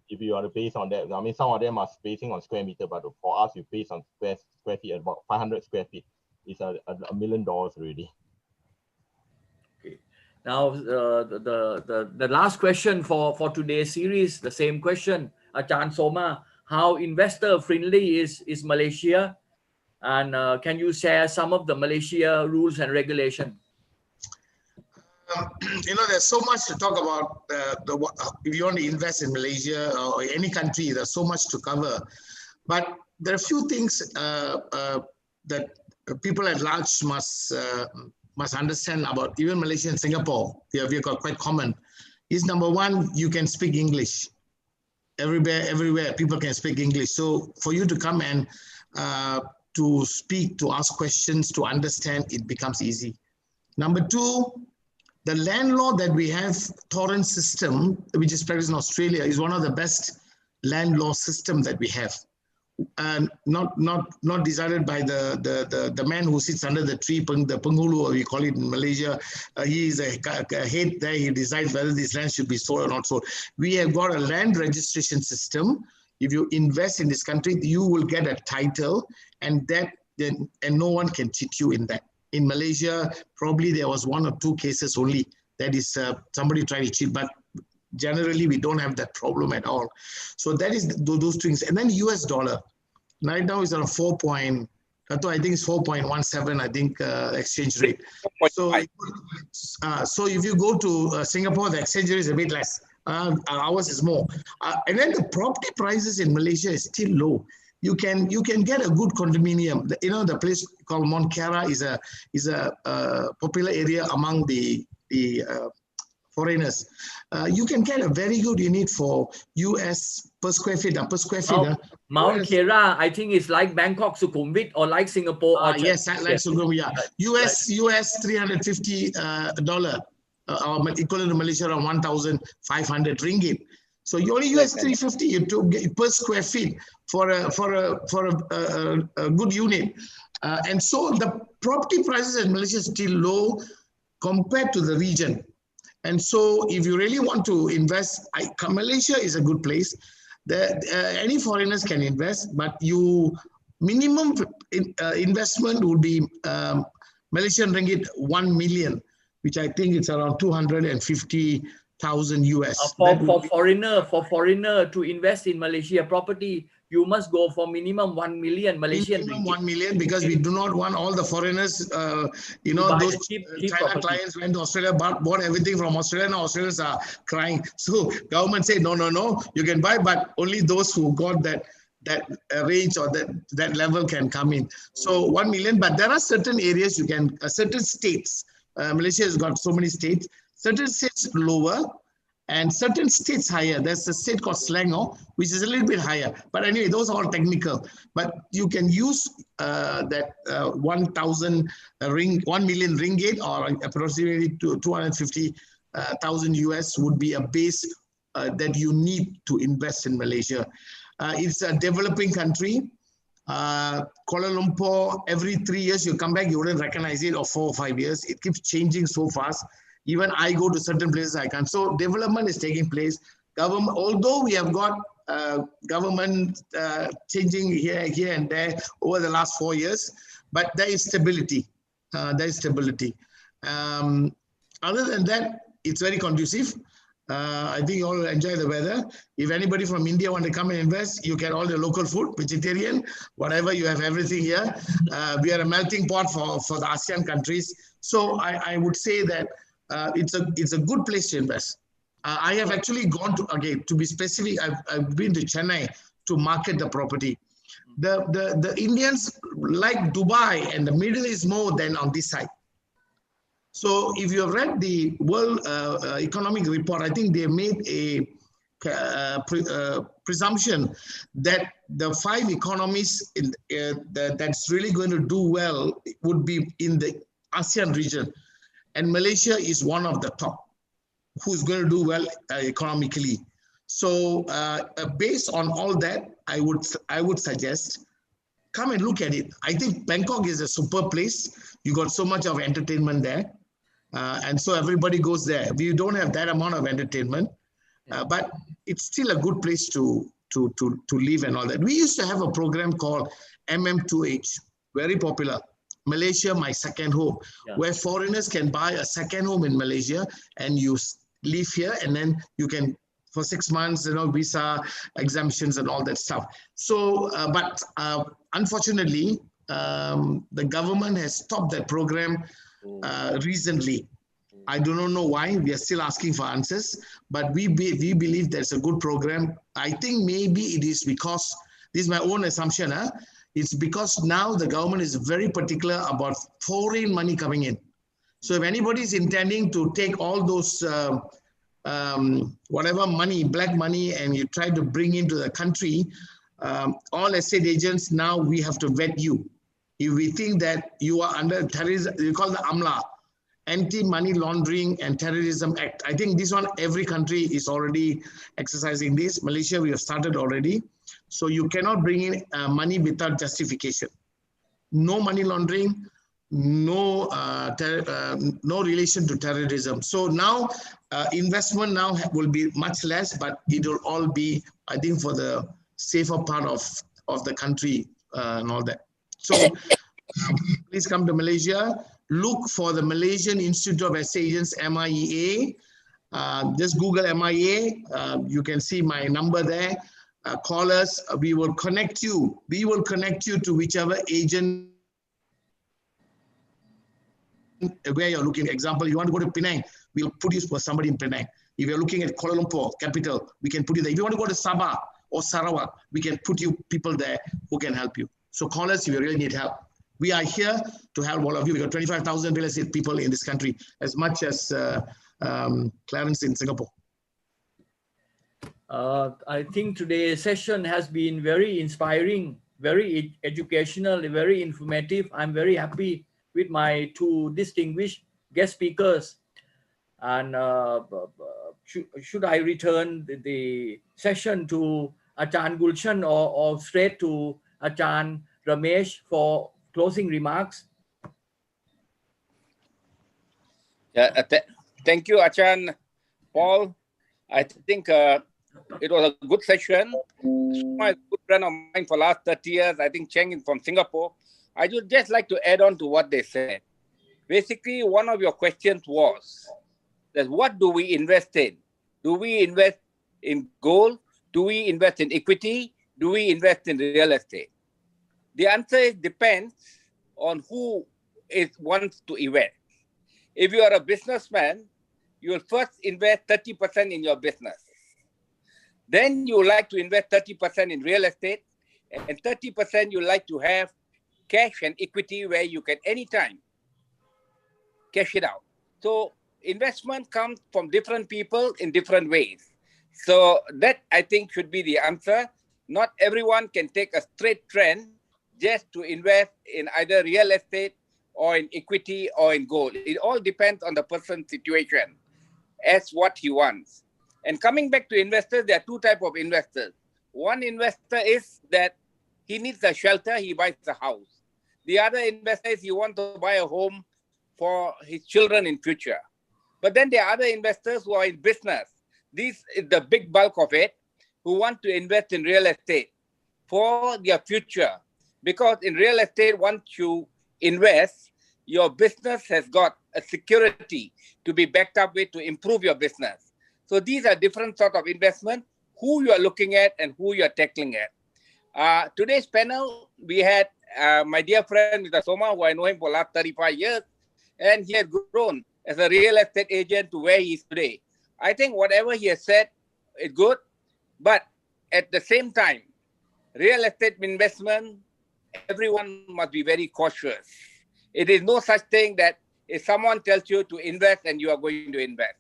If you are to base on that, I mean, some of them are basing on square meter, but for us, you base on square feet. About 500 square feet is $1 million already. Okay. Now the last question for today's series, the same question, Achan Soma, how investor friendly is Malaysia, and can you share some of the Malaysia rules and regulation? There's so much to talk about. If you want to invest in Malaysia or any country, there's so much to cover. But there are a few things that people at large must understand about even Malaysia and Singapore. We've got quite common. Is number one, you can speak English. Everywhere people can speak English. So for you to come and to speak, to ask questions, to understand, it becomes easy. Number two, the land law that we have, torrent system, which is practiced in Australia, is one of the best land law system that we have. And not decided by the man who sits under the tree, the penghulu, we call it in Malaysia. He is a head there. He decides whether this land should be sold or not sold. We have got a land registration system. If you invest in this country, you will get a title, and no one can cheat you in that. In Malaysia, probably there was 1 or 2 cases only. That is somebody trying to cheat, but generally we don't have that problem at all. So that is those things. And then US dollar. Right now is around 4 point, I think it's 4.17, I think exchange rate. So if you go to Singapore, the exchange rate is a bit less. Ours is more. And then the property prices in Malaysia is still low. You can get a good condominium. The place called Mont Kiara is a popular area among the foreigners. You can get a very good unit for US per square feet. Mount Kiara, I think it's like Bangkok Sukhumvit or like Singapore. Yes, like Sukhumvit. Yeah. US $350, equivalent to Malaysia around 1,500 ringgit. So you only US 350 you per square feet for a good unit. And so the property prices in Malaysia is still low compared to the region. And so if you really want to invest, Malaysia is a good place. Any foreigners can invest, but minimum investment would be Malaysian ringgit 1 million, which I think it's around 250,000 US. For foreigner to invest in Malaysia property, you must go for minimum 1 million Malaysian minimum ringgit. 1 million, because we do not want all the foreigners, those cheap China property. clients went to Australia, bought everything from Australia. Now Australians are crying. So government said, no, you can buy, but only those who got that range or that level can come in. So 1 million, but there are certain areas you can, certain states, Malaysia has got so many states, certain states lower, and certain states higher. There's a state called Selangor, which is a little bit higher. But anyway, those are all technical. But you can use that 1 million ringgit, or approximately 250,000 US would be a base that you need to invest in Malaysia. It's a developing country. Kuala Lumpur, every 3 years you come back, you wouldn't recognize it, or 4 or 5 years. It keeps changing so fast. Even I go to certain places, I can't. So development is taking place. Government, although we have got government changing here and there over the last 4 years, but there is stability. Other than that, it's very conducive. I think you all enjoy the weather. If anybody from India want to come and invest, you get all the local food, vegetarian, whatever, you have everything here. We are a melting pot for the ASEAN countries. So I would say that it's a good place to invest. I have actually gone to, again, to be specific, I've been to Chennai to market the property. The Indians like Dubai and the Middle East more than on this side. So if you have read the World Economic Report, I think they made a presumption that the 5 economies that's really going to do well would be in the ASEAN region. And Malaysia is one of the top who's going to do well economically. So based on all that, I would suggest, come and look at it. I think Bangkok is a super place. You got so much of entertainment there. And so everybody goes there. We don't have that amount of entertainment, but it's still a good place to live and all that. We used to have a program called MM2H, very popular. Malaysia, my second home, where foreigners can buy a second home in Malaysia, and you live here, and then you can, for 6 months, visa exemptions and all that stuff. So, but unfortunately, the government has stopped that program recently. I do not know why. We are still asking for answers, but we believe there's a good program. I think maybe it is because, this is my own assumption, it's because now the government is very particular about foreign money coming in. So if anybody is intending to take all those whatever money, black money, and you try to bring into the country, all estate agents, now we have to vet you. If we think that you are under terrorism, we call the AMLA, Anti-Money Laundering and Terrorism Act. I think this one, every country is already exercising this. Malaysia, we have started already. So you cannot bring in money without justification. No money laundering, no relation to terrorism. So now investment now will be much less, but it will all be, I think, for the safer part of the country and all that. So please come to Malaysia. Look for the Malaysian Institute of Estate Agents, MIEA. Just Google MIEA. You can see my number there. Call us. We will connect you. We will connect you to whichever agent where you're looking. Example, you want to go to Penang, we'll put you for somebody in Penang. If you're looking at Kuala Lumpur, capital, we can put you there. If you want to go to Sabah or Sarawak, we can put you people there who can help you. So call us if you really need help. We are here to help all of you. We got 25,000 real estate people in this country, as much as Clarence in Singapore. I think today's session has been very inspiring, very educational, very informative. I'm very happy with my 2 distinguished guest speakers. And should I return the session to Ajahn Gulshan or straight to Ajahn Ramesh for closing remarks? Thank you, Ajahn Paul. I think it was a good session. My good friend of mine for the last 30 years, I think Cheng is from Singapore. I would just like to add on to what they said. Basically, one of your questions was that what do we invest in? Do we invest in gold? Do we invest in equity? Do we invest in real estate? The answer is depends on who wants to invest. If you are a businessman, you will first invest 30% in your business. Then you would like to invest 30% in real estate, and 30% you like to have cash and equity where you can anytime cash it out. So investment comes from different people in different ways. So that, I think, should be the answer. Not everyone can take a straight trend just to invest in either real estate or in equity or in gold. It all depends on the person's situation as what he wants. And coming back to investors, there are two types of investors. One investor is that he needs a shelter, he buys a house. The other investor is he wants to buy a home for his children in future. But then there are other investors who are in business. This is the big bulk of it, who want to invest in real estate for their future. Because in real estate, once you invest, your business has got a security to be backed up with to improve your business. So these are different sort of investment, who you are looking at and who you are tackling at. Today's panel, we had my dear friend, Mr. Soma, who I know him for the last 35 years, and he has grown as a real estate agent to where he is today. I think whatever he has said is good, but at the same time, real estate investment, everyone must be very cautious. It is no such thing that if someone tells you to invest and you are going to invest.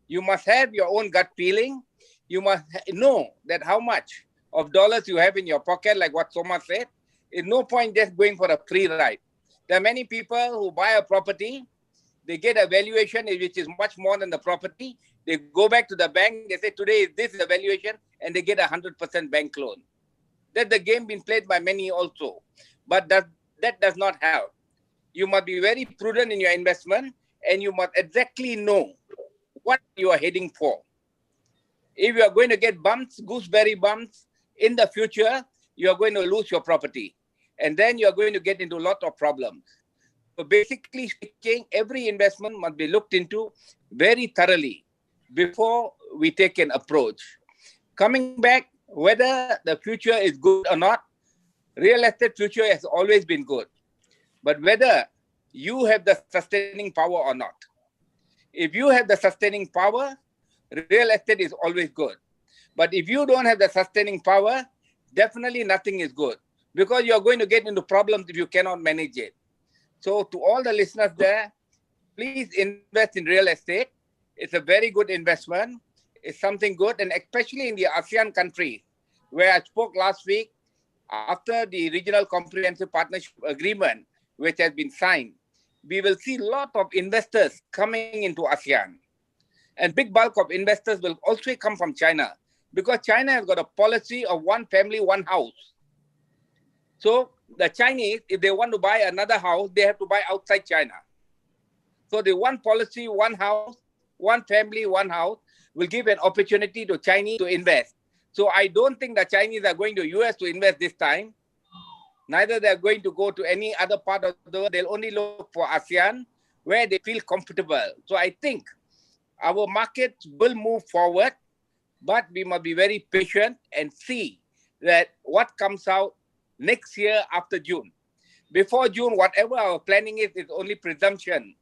You must have your own gut feeling. You must know that how much of dollars you have in your pocket, like what Soma said. It's no point just going for a free ride. There are many people who buy a property, they get a valuation which is much more than the property. They go back to the bank, they say today this is the valuation, and they get 100% bank loan. That's the game being played by many also. But that does not help. You must be very prudent in your investment, and you must exactly know what you are heading for. If you are going to get bumps, gooseberry bumps, in the future, you are going to lose your property. And then you are going to get into a lot of problems. So basically speaking, every investment must be looked into very thoroughly before we take an approach. Coming back, whether the future is good or not, real estate future has always been good. But whether you have the sustaining power or not. If you have the sustaining power, real estate is always good. But if you don't have the sustaining power, definitely nothing is good. Because you're going to get into problems if you cannot manage it. So to all the listeners there, please invest in real estate. It's a very good investment. It's something good. And especially in the ASEAN countries, where I spoke last week, after the Regional Comprehensive Partnership Agreement, which has been signed, we will see a lot of investors coming into ASEAN. And big bulk of investors will also come from China, because China has got a policy of one family, one house. So the Chinese, if they want to buy another house, they have to buy outside China. So the one policy, one house, one family, one house will give an opportunity to Chinese to invest. So I don't think the Chinese are going to US to invest this time. Neither they are going to go to any other part of the world. They'll only look for ASEAN where they feel comfortable. So I think our markets will move forward, but we must be very patient and see that what comes out next year after June. Before June, whatever our planning is only presumption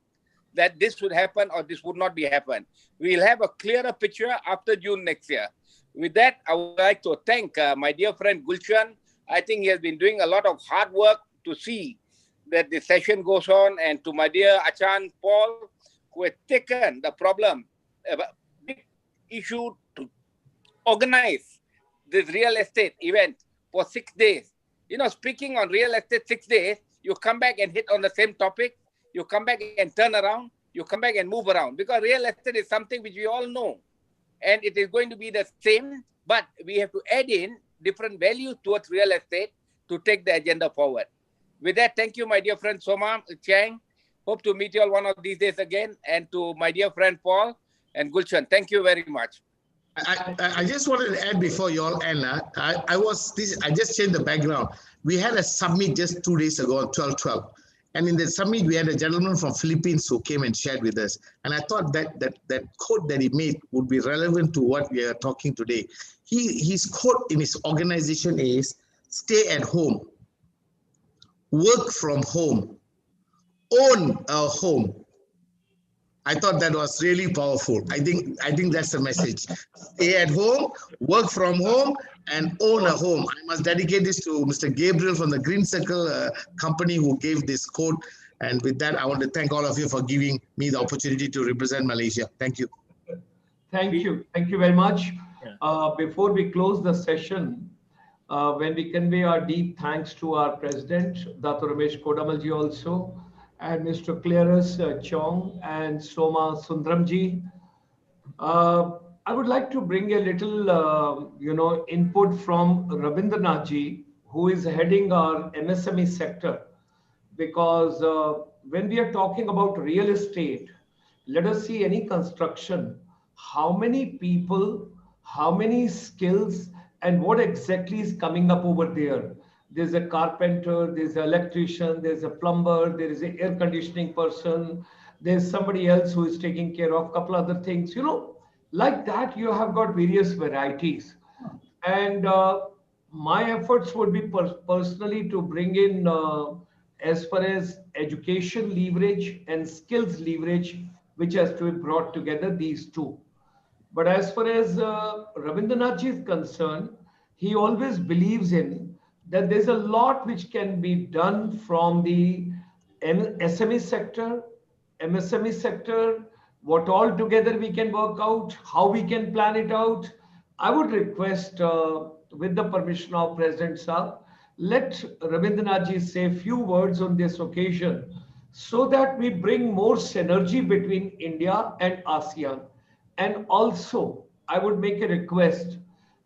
that this would happen or this would not be happen. We'll have a clearer picture after June next year. With that, I would like to thank my dear friend Gulshan. I think he has been doing a lot of hard work to see that the session goes on, and to my dear Achan Paul, who has taken the problem, a big issue to organize this real estate event for 6 days. You know, speaking on real estate 6 days, you come back and hit on the same topic, you come back and turn around, you come back and move around, because real estate is something which we all know. And it is going to be the same, but we have to add in different values towards real estate to take the agenda forward. With that, thank you, my dear friend Soma, Chang. Hope to meet you all one of these days again. And to my dear friend Paul and Gulshan, thank you very much. I just wanted to add before you all end. I just changed the background. We had a summit just 2 days ago on 12/12. And in the summit, we had a gentleman from Philippines who came and shared with us. And I thought that quote that he made would be relevant to what we are talking today. His quote in his organization is, stay at home, work from home, own a home. I thought that was really powerful. I think that's the message. Stay at home, work from home, and own a home. I must dedicate this to Mr. Gabriel from the Green Circle company who gave this quote. And with that, I want to thank all of you for giving me the opportunity to represent Malaysia. Thank you. Thank you. Thank you very much. Yeah. Before we close the session, when we convey our deep thanks to our president, Dr. Ramesh Kodamalji also, and Mr. Clarence Chong and Soma Sundramji. I would like to bring a little, input from Rabindranathji, who is heading our MSME sector, because when we are talking about real estate, let us see any construction, how many people, how many skills, and what exactly is coming up over there. There's a carpenter, there's an electrician, there's a plumber, there is an air conditioning person, there's somebody else who is taking care of a couple other things, like that. You have got various varieties. And my efforts would be personally to bring in as far as education leverage and skills leverage, which has to be brought together, these two. But as far as Rabindranath is concerned, he always believes in that there's a lot which can be done from the SME sector, MSME sector, what all together we can work out, how we can plan it out. I would request, with the permission of President Sir, let Rabindranath say a few words on this occasion so that we bring more synergy between India and ASEAN. And also, I would make a request.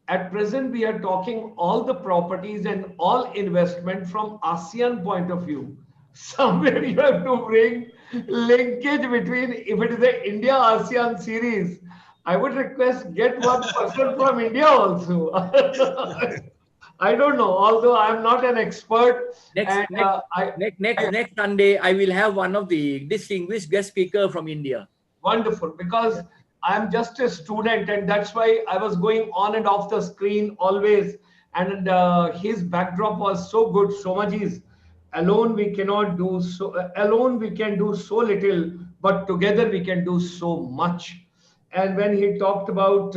At present, we are talking all the properties and all investment from ASEAN point of view. Somewhere you have to bring linkage between, if it is the India-ASEAN series, I would request get one person from India also. I don't know, although I'm not an expert. Next Sunday, I will have one of the distinguished guest speaker from India. Wonderful, because I'm just a student, and that's why I was going on and off the screen always. And his backdrop was so good. Somaji's alone we cannot do so. Alone we can do so little, but together we can do so much. And when he talked about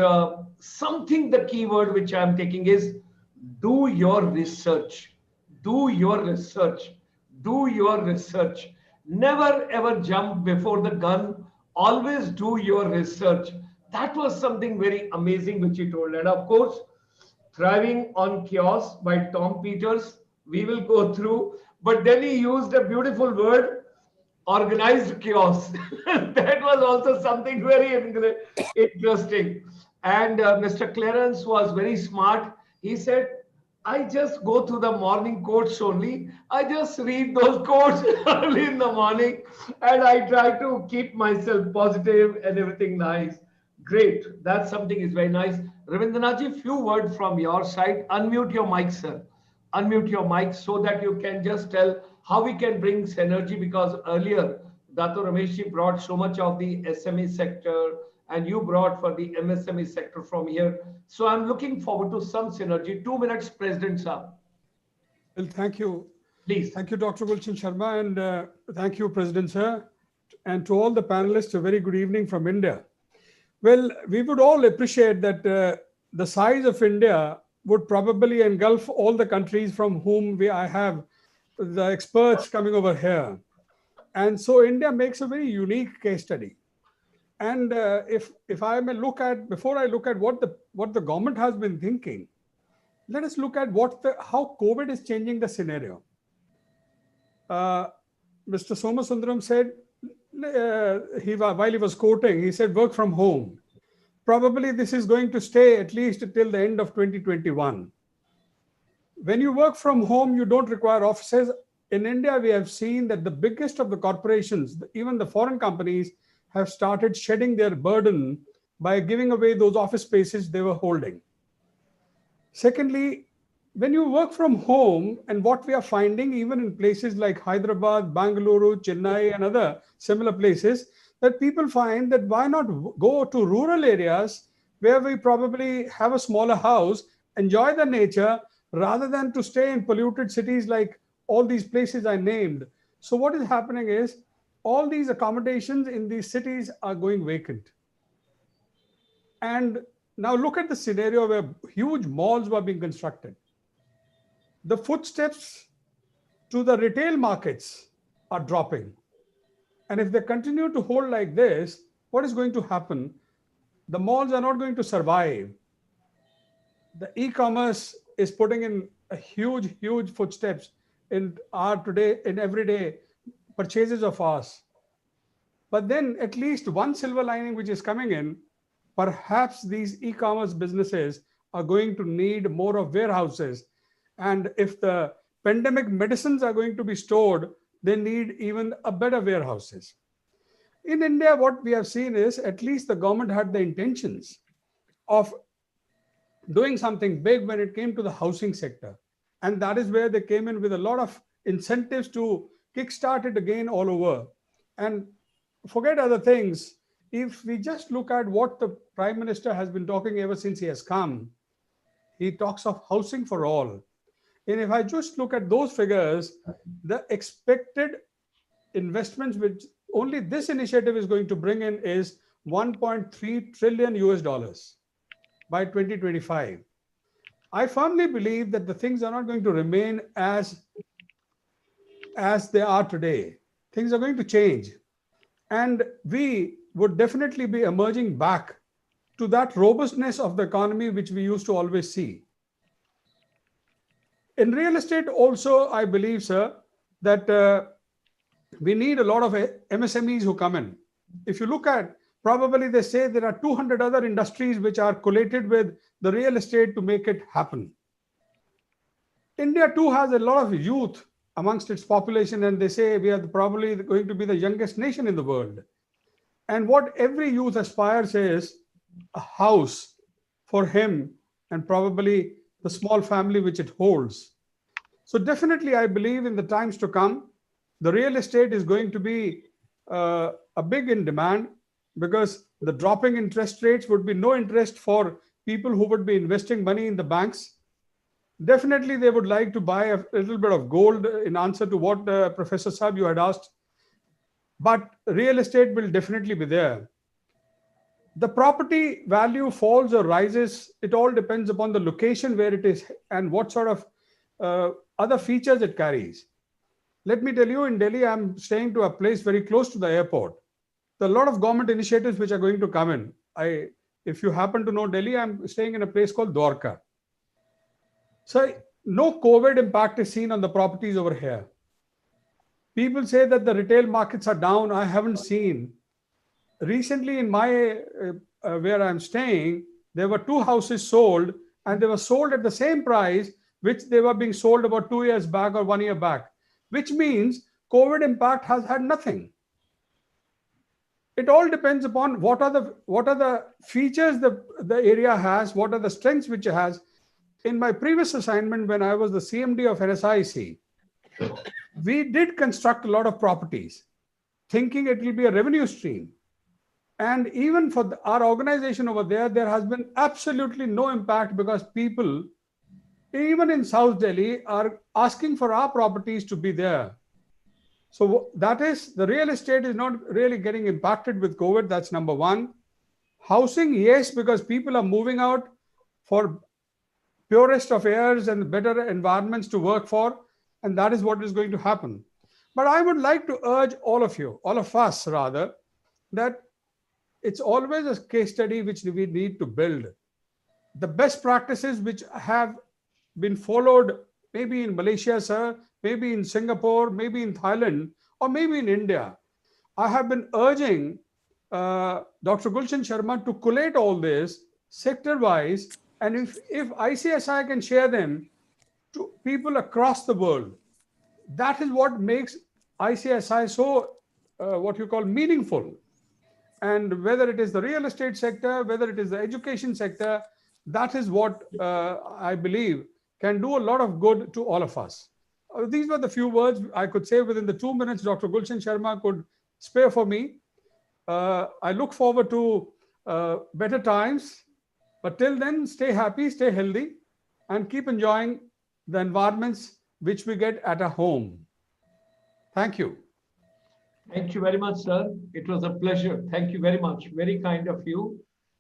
something, the key word which I'm taking is do your research. Do your research. Do your research. Never ever jump before the gun. Always do your research. That was something very amazing which he told. And of course, Thriving on Chaos by Tom Peters, we will go through. But then he used a beautiful word, organized chaos. That was also something very interesting. And Mr. Clarence was very smart. He said, I just go through the morning quotes only. I just read those quotes early in the morning, and I try to keep myself positive and everything nice. Great. That's something is very nice. Rabindranathji, few words from your side. Unmute your mic, sir. Unmute your mic so that you can just tell how we can bring synergy, because earlier Dr. Rameshji brought so much of the SME sector and you brought for the MSME sector from here. So I'm looking forward to some synergy. 2 minutes, President Sir. Well, thank you. Please. Thank you, Dr. Gulshan Sharma, and thank you, President Sir. And to all the panelists, a very good evening from India. Well, we would all appreciate that the size of India would probably engulf all the countries from whom I have the experts coming over here. And so India makes a very unique case study. And if I may look at, before I look at what the government has been thinking, let us look at how COVID is changing the scenario. Mr. Somasundaram said, while he was quoting, he said, work from home. Probably this is going to stay at least till the end of 2021. When you work from home, you don't require offices. In India, we have seen that the biggest of the corporations, even the foreign companies, have started shedding their burden by giving away those office spaces they were holding. Secondly, when you work from home, and what we are finding even in places like Hyderabad, Bangalore, Chennai, and other similar places, that people find that why not go to rural areas where we probably have a smaller house, enjoy the nature, rather than to stay in polluted cities like all these places I named. So what is happening is all these accommodations in these cities are going vacant. And now look at the scenario where huge malls were being constructed. The footsteps to the retail markets are dropping. And if they continue to hold like this, what is going to happen? The malls are not going to survive. The e-commerce is putting in a huge footsteps in our today, in everyday purchases of ours. But then at least one silver lining which is coming in, perhaps these e-commerce businesses are going to need more of warehouses. And if the pandemic medicines are going to be stored, they need even a better warehouses. In India, what we have seen is at least the government had the intentions of doing something big when it came to the housing sector. And that is where they came in with a lot of incentives to kickstart it again all over. And forget other things. If we just look at what the Prime Minister has been talking ever since he has come, he talks of housing for all. And if I just look at those figures, the expected investments which only this initiative is going to bring in is 1.3 trillion US dollars by 2025. I firmly believe that the things are not going to remain as they are today. Things are going to change. And we would definitely be emerging back to that robustness of the economy which we used to always see. In real estate also, I believe, sir, that we need a lot of MSMEs who come in. If you look at, probably they say there are 200 other industries which are collated with the real estate to make it happen. India too has a lot of youth amongst its population, and they say we are probably going to be the youngest nation in the world. And what every youth aspires is a house for him and probably the small family which it holds. So definitely, I believe in the times to come, the real estate is going to be a big in demand, because the dropping interest rates would be no interest for people who would be investing money in the banks. Definitely, they would like to buy a little bit of gold in answer to what Professor Saab you had asked. But real estate will definitely be there. The property value falls or rises. It all depends upon the location where it is and what sort of other features it carries. Let me tell you, in Delhi, I'm staying to a place very close to the airport. There are a lot of government initiatives which are going to come in. If you happen to know Delhi, I'm staying in a place called Dwarka. So no COVID impact is seen on the properties over here. People say that the retail markets are down. I haven't seen. Recently in my, where I'm staying, there were 2 houses sold, and they were sold at the same price which they were being sold about 2 years back or 1 year back, which means COVID impact has had nothing. It all depends upon what are the features the area has, what are the strengths which it has. In my previous assignment, when I was the CMD of NSIC, we did construct a lot of properties, thinking it will be a revenue stream. And even for our organization over there has been absolutely no impact, because people, even in South Delhi, are asking for our properties to be there. So that is, the real estate is not really getting impacted with COVID. That's number one. Housing, yes, because people are moving out for purest of airs and better environments to work for. And that is what is going to happen. But I would like to urge all of you, all of us rather, that it's always a case study which we need to build. The best practices which have been followed, maybe in Malaysia, sir, maybe in Singapore, maybe in Thailand, or maybe in India. I have been urging Dr. Gulshan Sharma to collate all this sector-wise, and if ICSI can share them to people across the world, that is what makes ICSI so, what you call, meaningful. And whether it is the real estate sector, whether it is the education sector, that is what I believe can do a lot of good to all of us. These were the few words I could say within the 2 minutes Dr. Gulshan Sharma could spare for me. I look forward to better times, but till then, stay happy, stay healthy, and keep enjoying the environments which we get at our home. Thank you. Thank you very much, sir. It was a pleasure. Thank you very much. Very kind of you.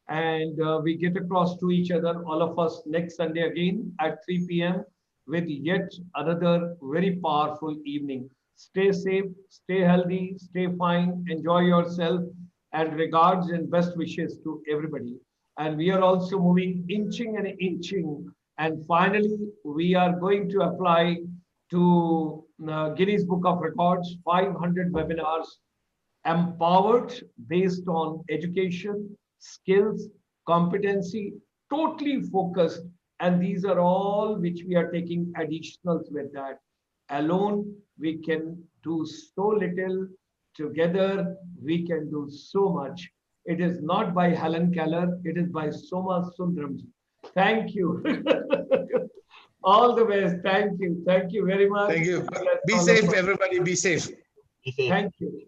And we get across to each other, all of us, next Sunday again at 3 p.m. with yet another very powerful evening. Stay safe, stay healthy, stay fine, enjoy yourself, and regards and best wishes to everybody. And we are also moving inching and inching. And finally, we are going to apply to Guinness Book of Records, 500 webinars empowered based on education, skills, competency, totally focused. And these are all which we are taking additionals with that. Alone, we can do so little. Together, we can do so much. It is not by Helen Keller, it is by Soma Sundaramji. Thank you. All the best. Thank you. Thank you very much. Thank you. Be safe, everybody. Be safe. Be safe. Thank you.